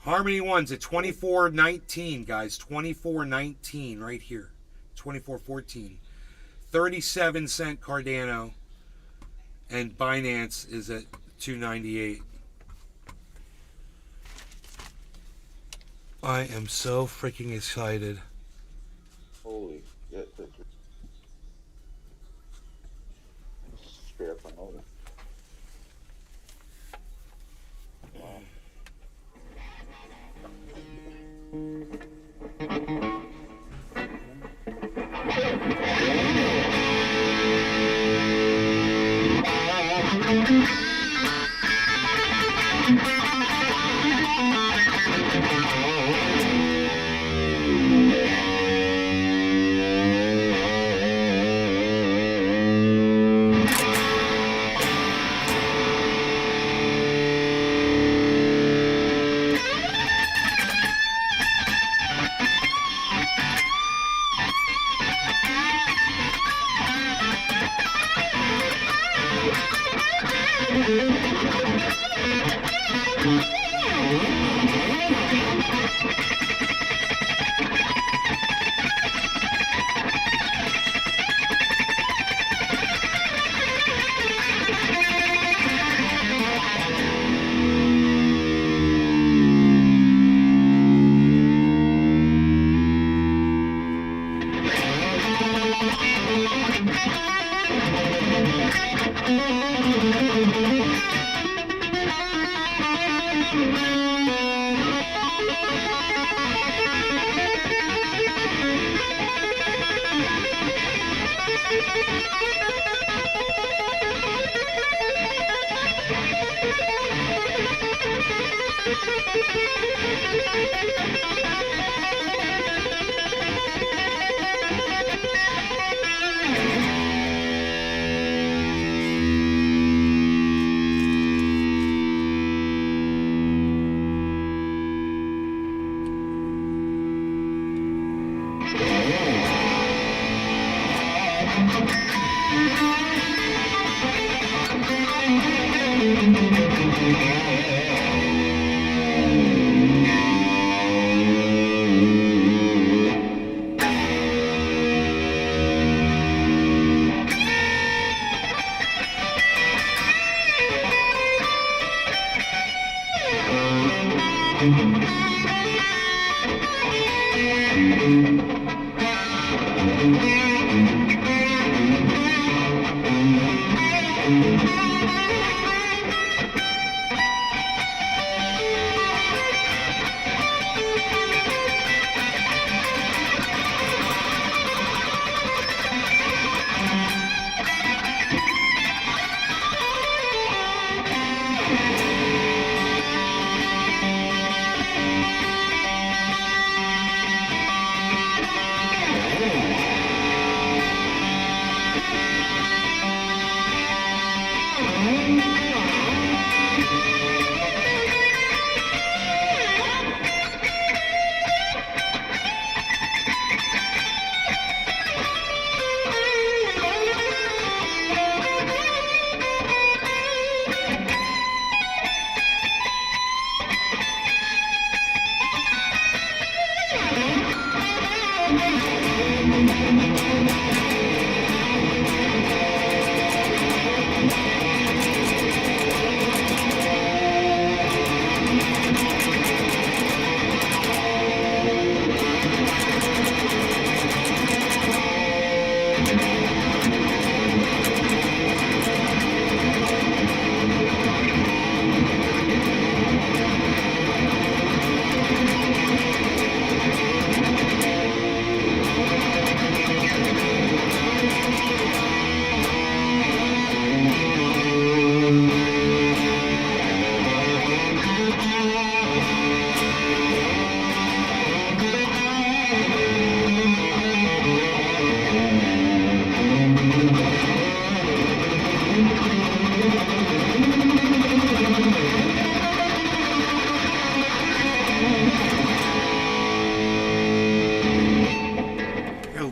Harmony One's at 24.19, guys. 24.19 right here. 24.14. 37-cent Cardano. And Binance is at 298. I am so freaking excited. Holy shit. Straight up on over.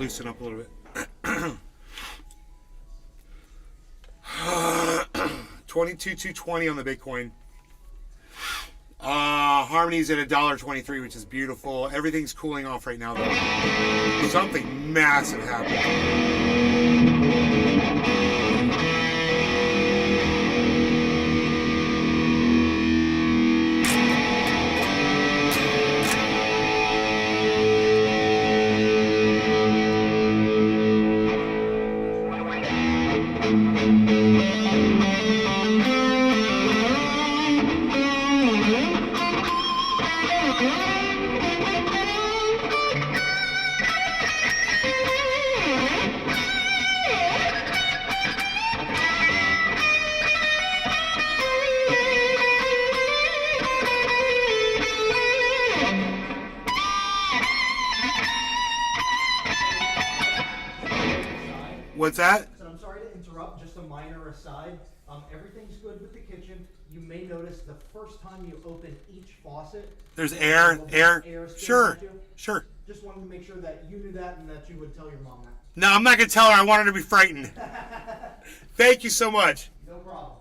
loosen up a little bit. 22,220 on the Bitcoin. Harmony's at $1.23, which is beautiful. Everything's cooling off right now, though. Something massive happened. What's that? So I'm sorry to interrupt, just a minor aside. Everything's good with the kitchen. You may notice the first time you open each faucet, there's air. Sure. Just wanted to make sure that you knew that and that you would tell your mom that. No, I'm not going to tell her. I want her to be frightened. Thank you so much. No problem.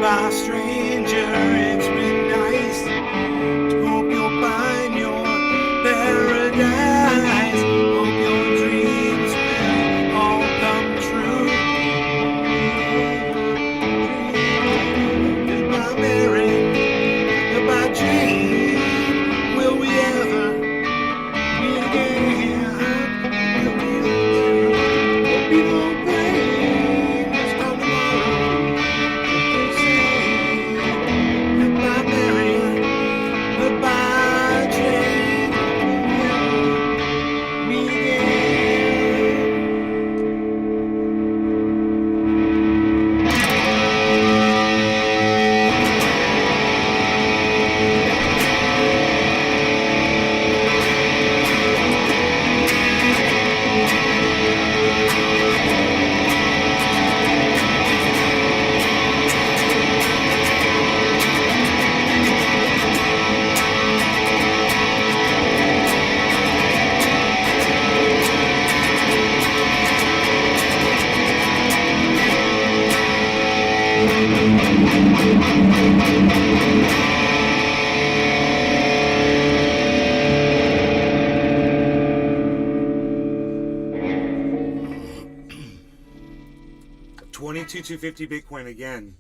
Goodbye, stranger, it's been nice. Hope you'll find your paradise. Hope your dreams will all come true. Goodbye, Mary. Goodbye, Jane. Will we ever meet again? There'll be no pain this time tomorrow. Goodbye, Mary. Goodbye, Jane. Meet $22,250 Bitcoin again.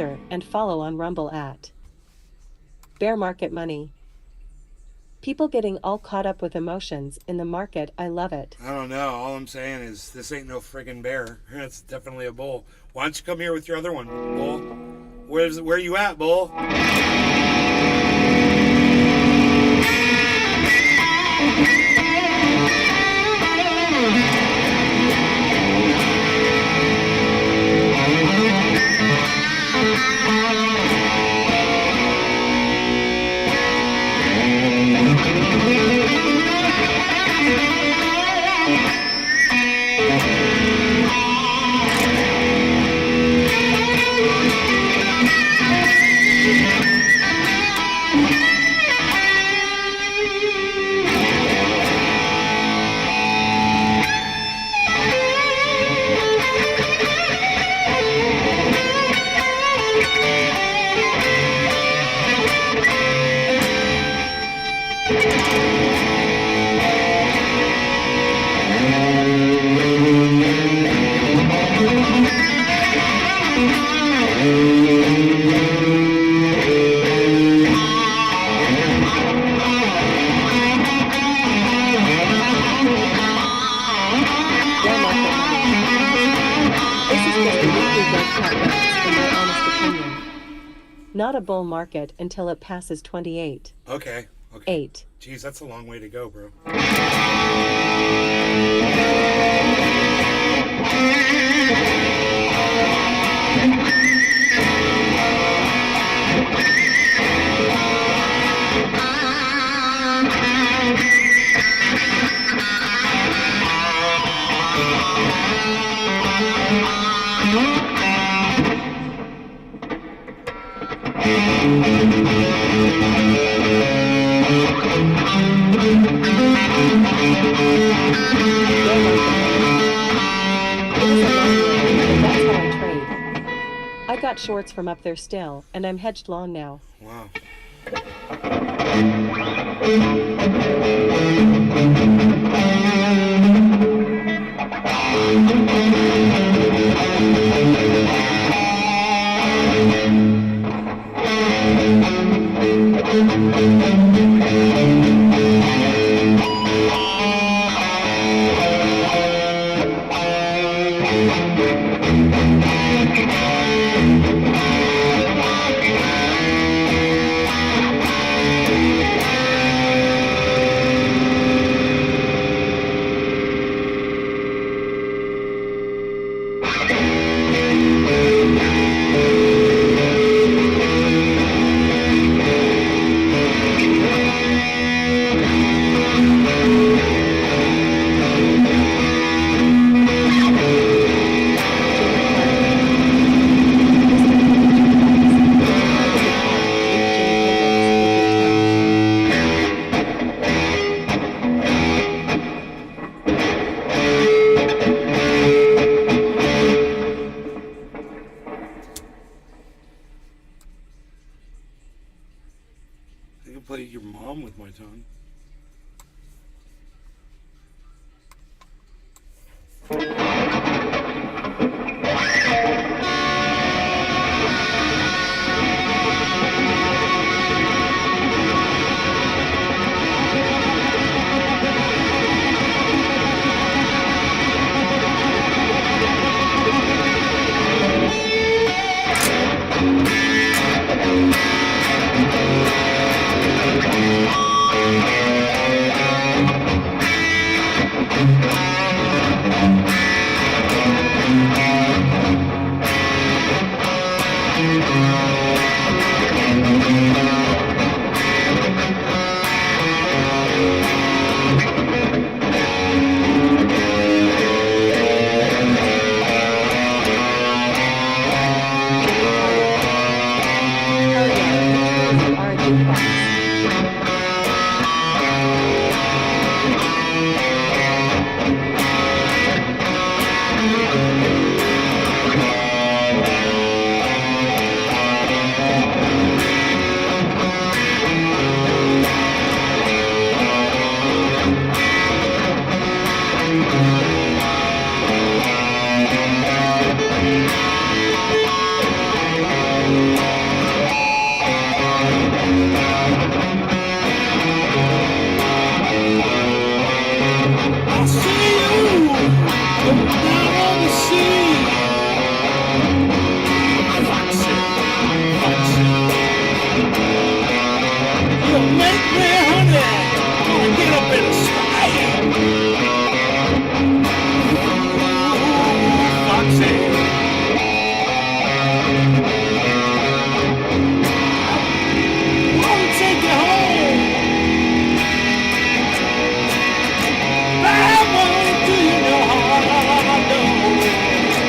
Twitter and follow on Rumble at Bear Market Money. People getting all caught up with emotions in the market. I love it. I don't know. All I'm saying is this ain't no friggin' bear. It's definitely a bull. Why don't you come here with your other one, bull? Where you at, bull? Not a bull market until it passes 28. Okay. 8. Jeez, that's a long way to go, bro. I got shorts from up there still, and I'm hedged long now. Wow. I'll see you down on the sea. Foxy, Foxy. You make me honey. Gonna get up in a sway. Ooh, Foxy. Wanna take you home. I want to, you know how I know.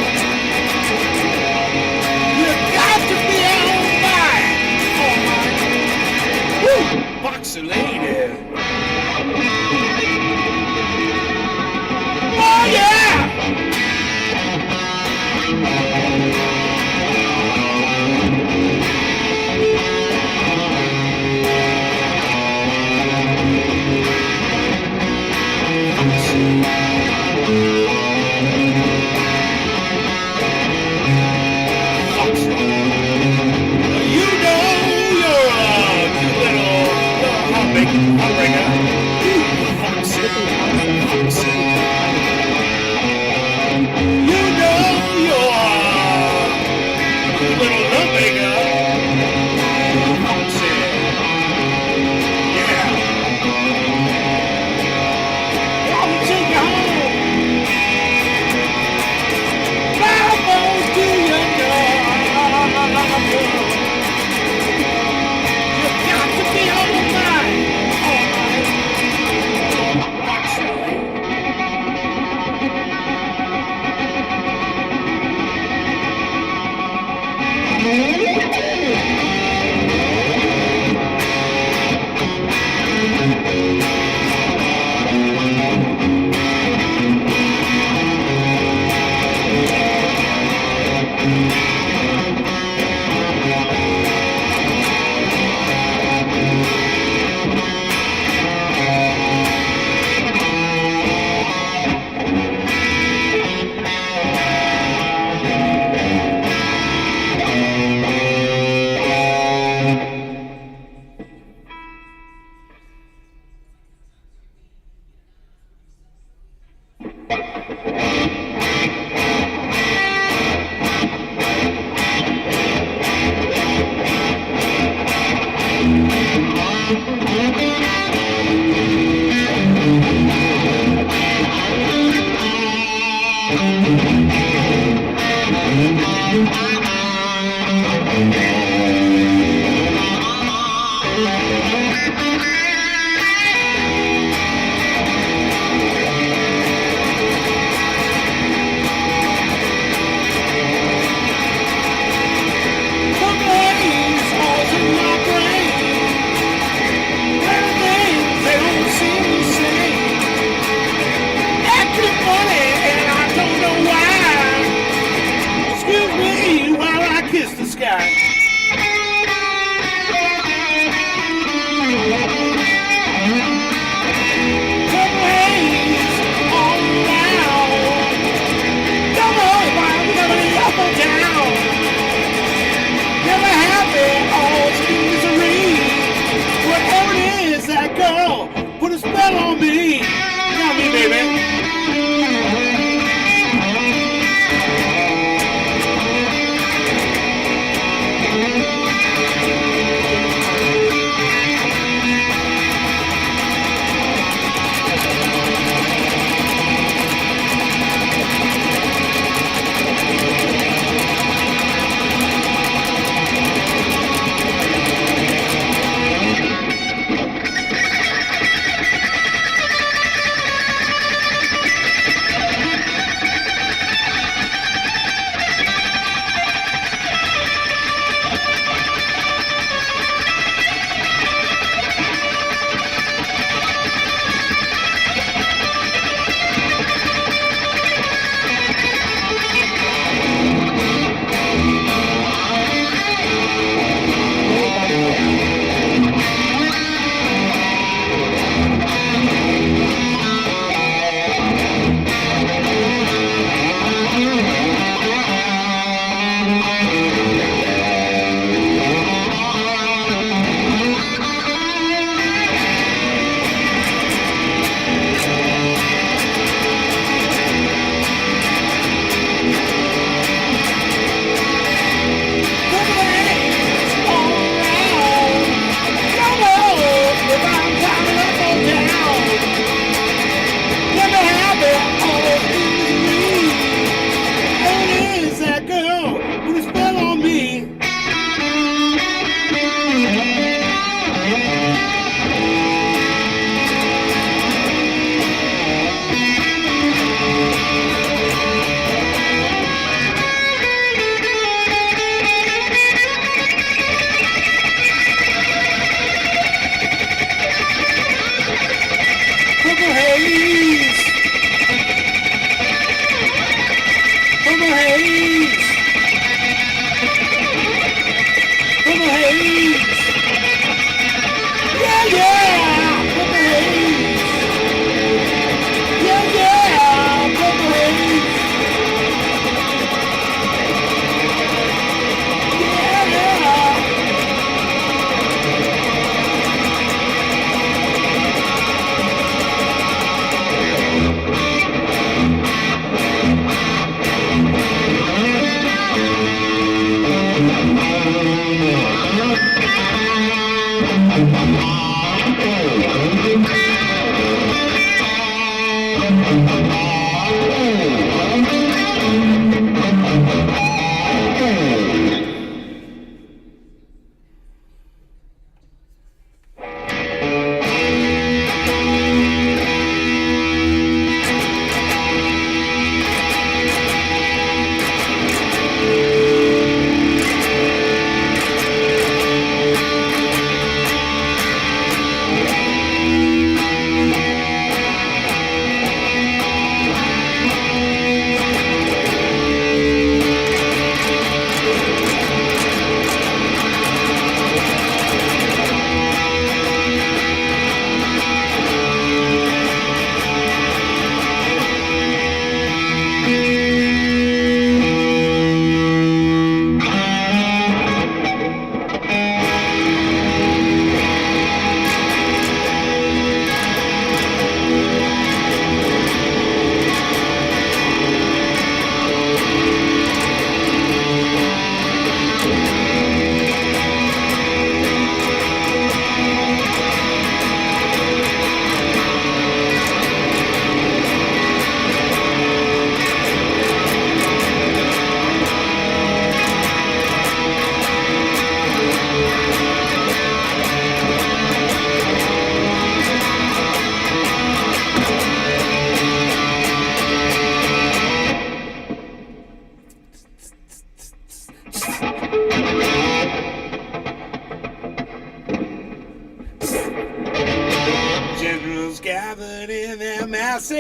their masses,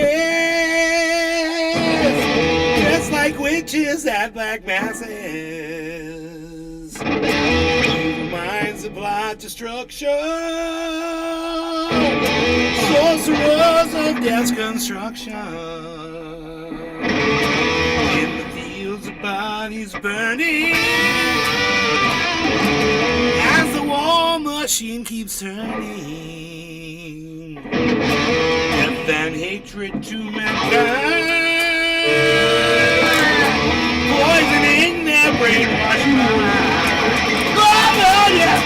just like witches at black masses. Evil minds that plot destruction, sorcerers of death's construction. In the fields of bodies burning, as the war machine keeps turning, death and hatred to mankind, poisoning their brainwashed minds. Oh, yeah!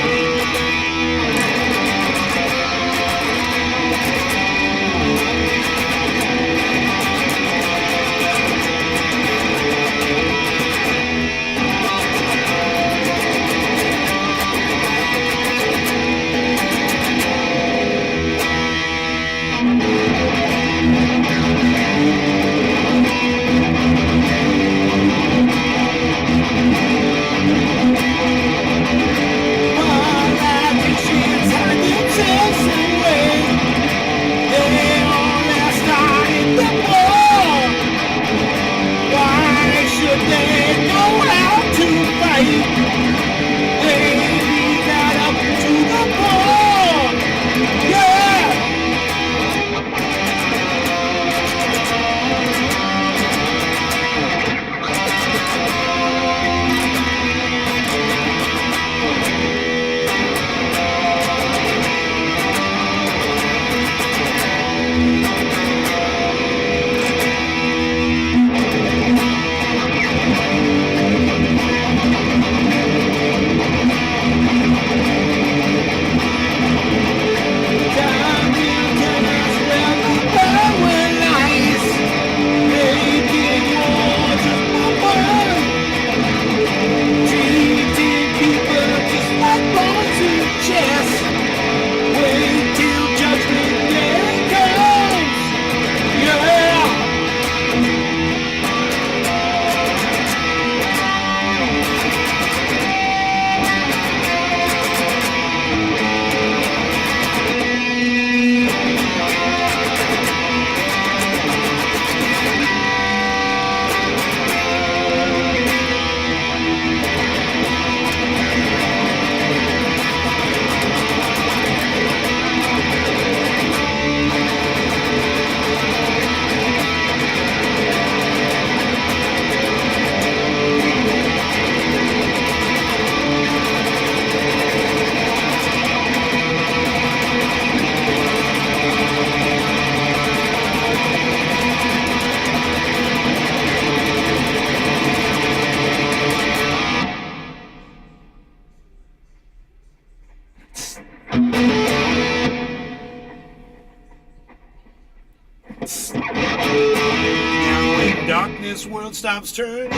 Darkness, world stops turning.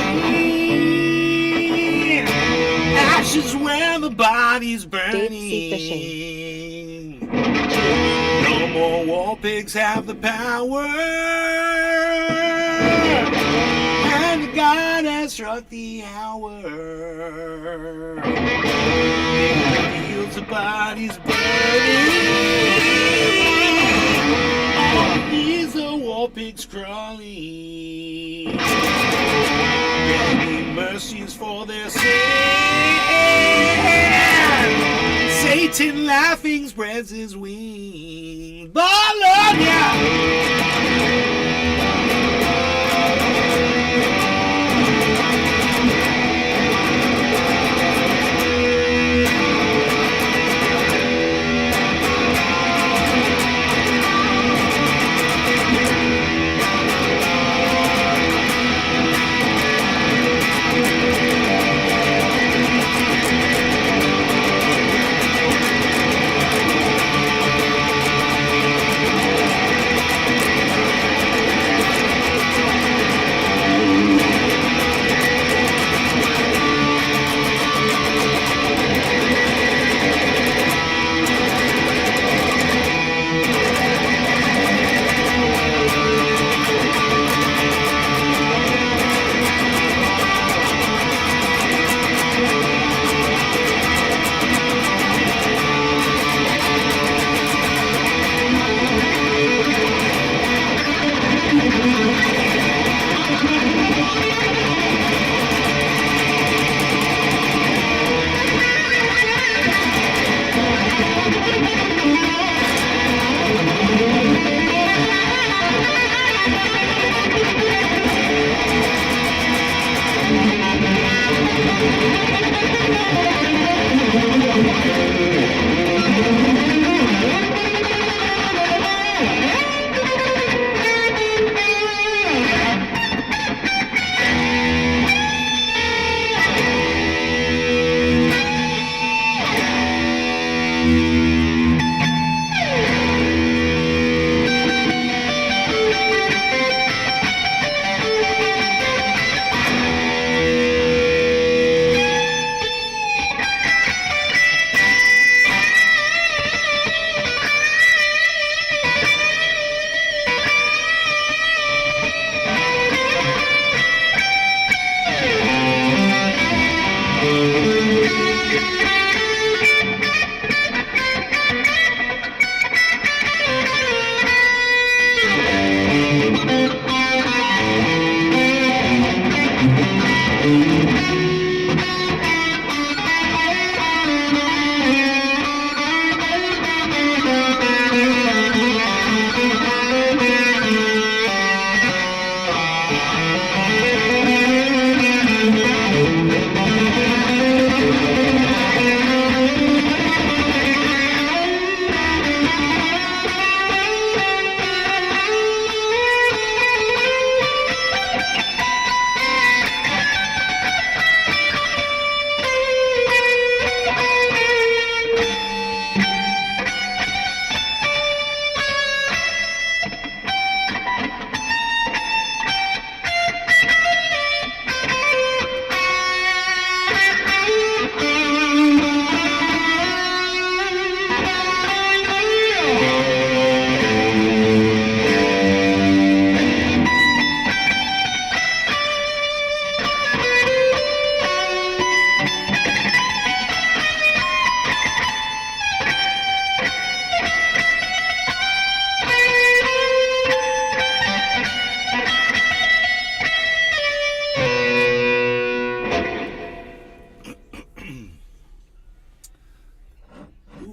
Ashes where the body's burning. No more war pigs have the power, and God has struck the hour. Feels the body's burning. All these are war pigs crawling. Begging mercies for their sin. Satan laughing spreads his wings. Bologna!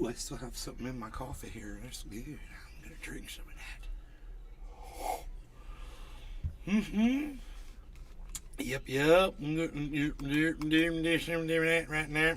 I still have something in my coffee here. That's good. I'm gonna drink some of that. Yep. I'm gonna do some of that right now.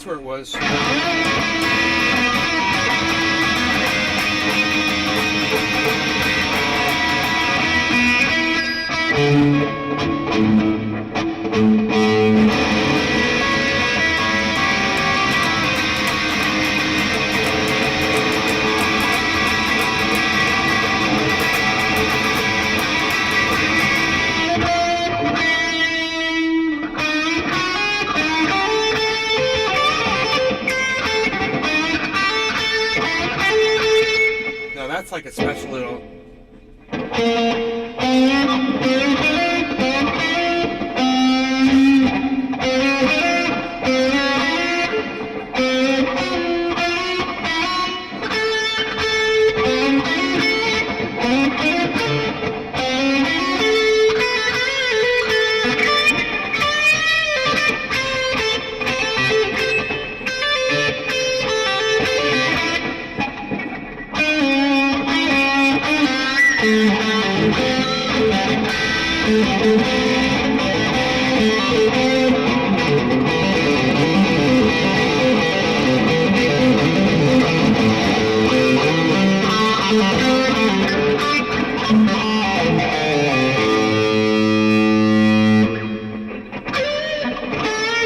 that's where it was. Now that's like a special little.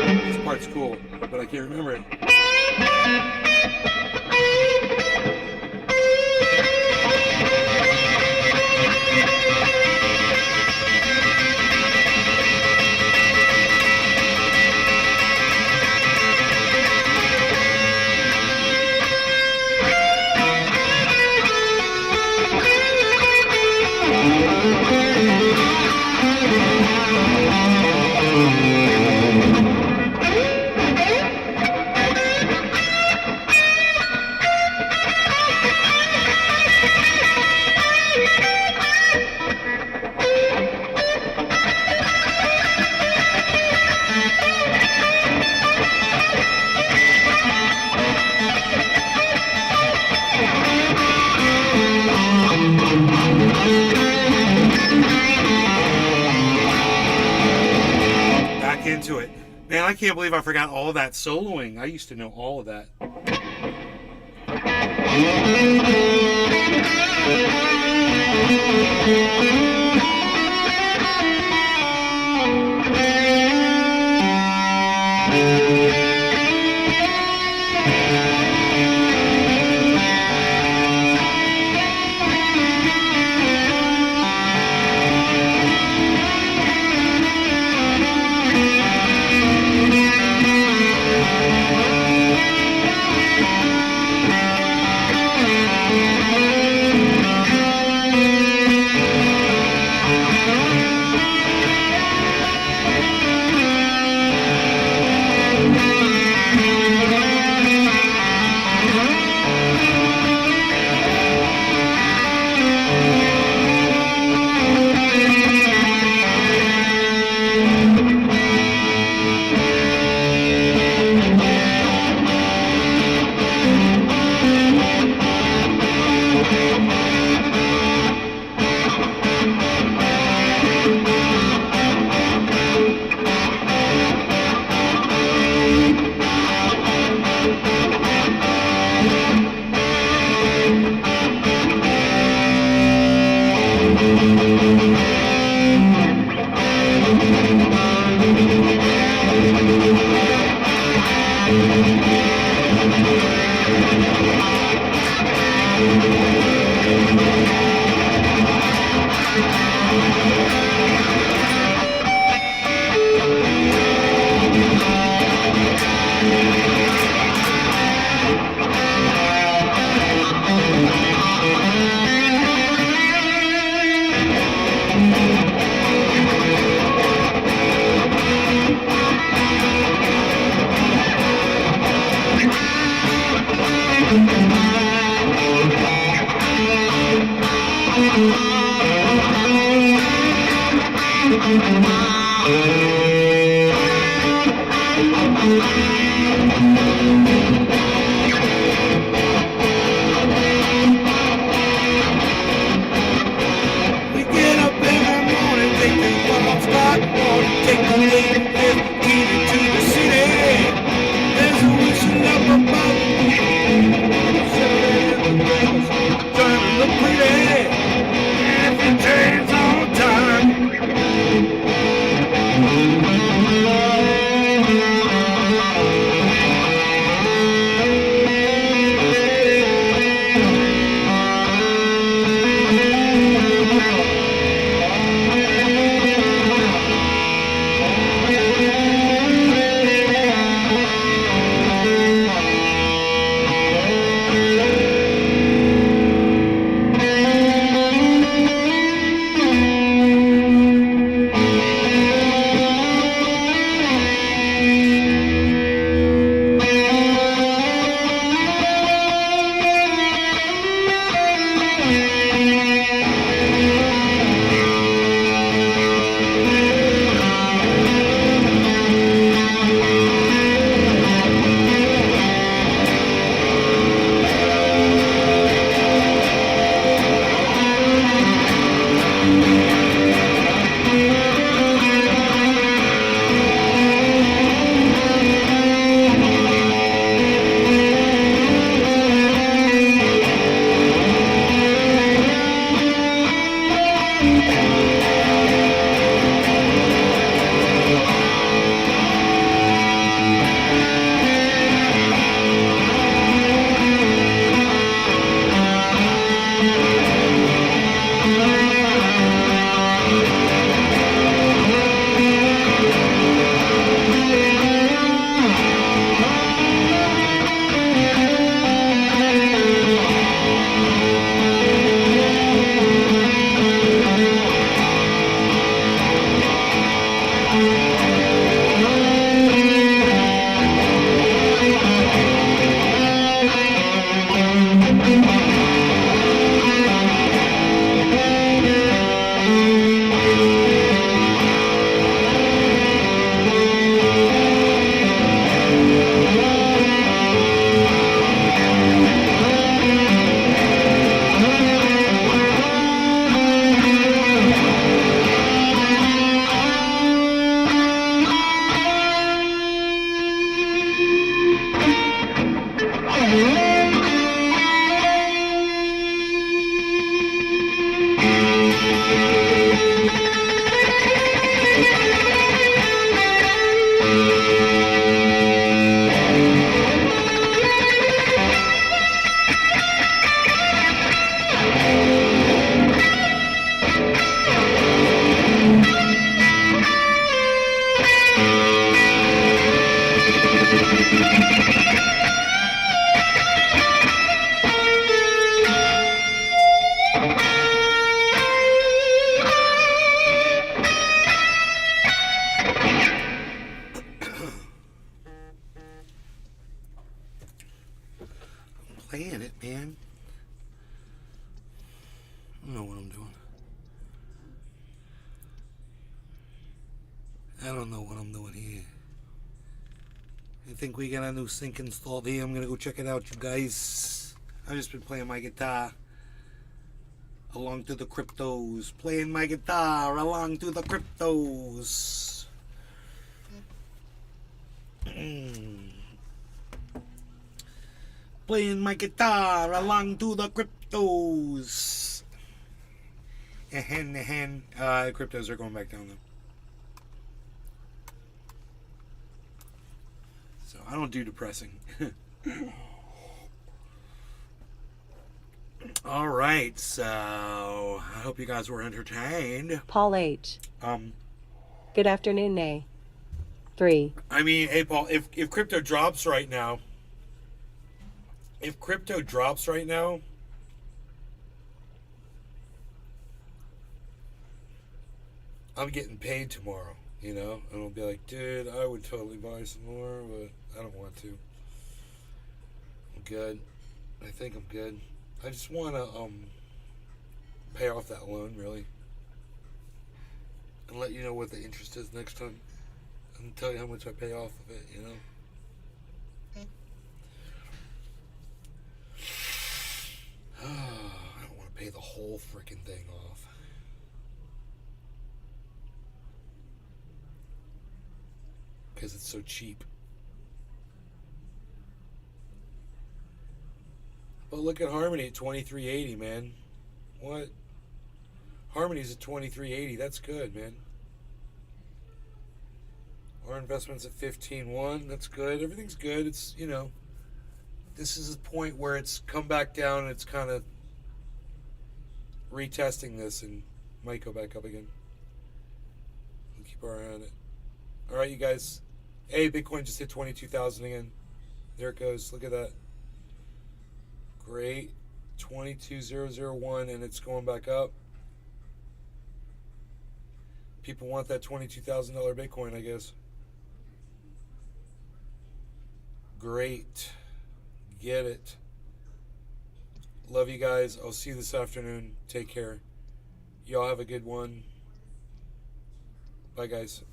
This part's cool, but I can't remember it. Back into it. Man, I can't believe I forgot all that soloing. I used to know all of that. Take the late 15 into the city. There's a look pretty. And if it turns on time. Playing it, man. I don't know what I'm doing. I don't know what I'm doing here. I think we got a new sync installed here. I'm gonna go check it out, you guys. I've just been playing my guitar along to the cryptos. Playing my guitar along to the cryptos. Playing my guitar along to the cryptos. Cryptos are going back down though. So I don't do depressing. All right, so I hope you guys were entertained. Paul H. Good afternoon, Nay. 3. I mean, hey Paul, if crypto drops right now, I'm getting paid tomorrow, you know? And I'll be like, dude, I would totally buy some more, but I don't want to. I'm good. I think I'm good. I just want to pay off that loan, really. And let you know what the interest is next time. And tell you how much I pay off of it, you know? I don't want to pay the whole freaking thing off. Because it's so cheap. But look at Harmony at $23.80, man. What? Harmony's at 2380. That's good, man. Our investment's at 15.1. That's good. Everything's good. It's, you know, this is a point where it's come back down and it's kind of retesting this and might go back up again. We'll keep our eye on it. All right, you guys. Hey, Bitcoin just hit 22,000 again. There it goes. Look at that. Great. 22,001, and it's going back up. People want that $22,000 Bitcoin, I guess. Great. Get it. Love you guys. I'll see you this afternoon. Take care. Y'all have a good one. Bye, guys.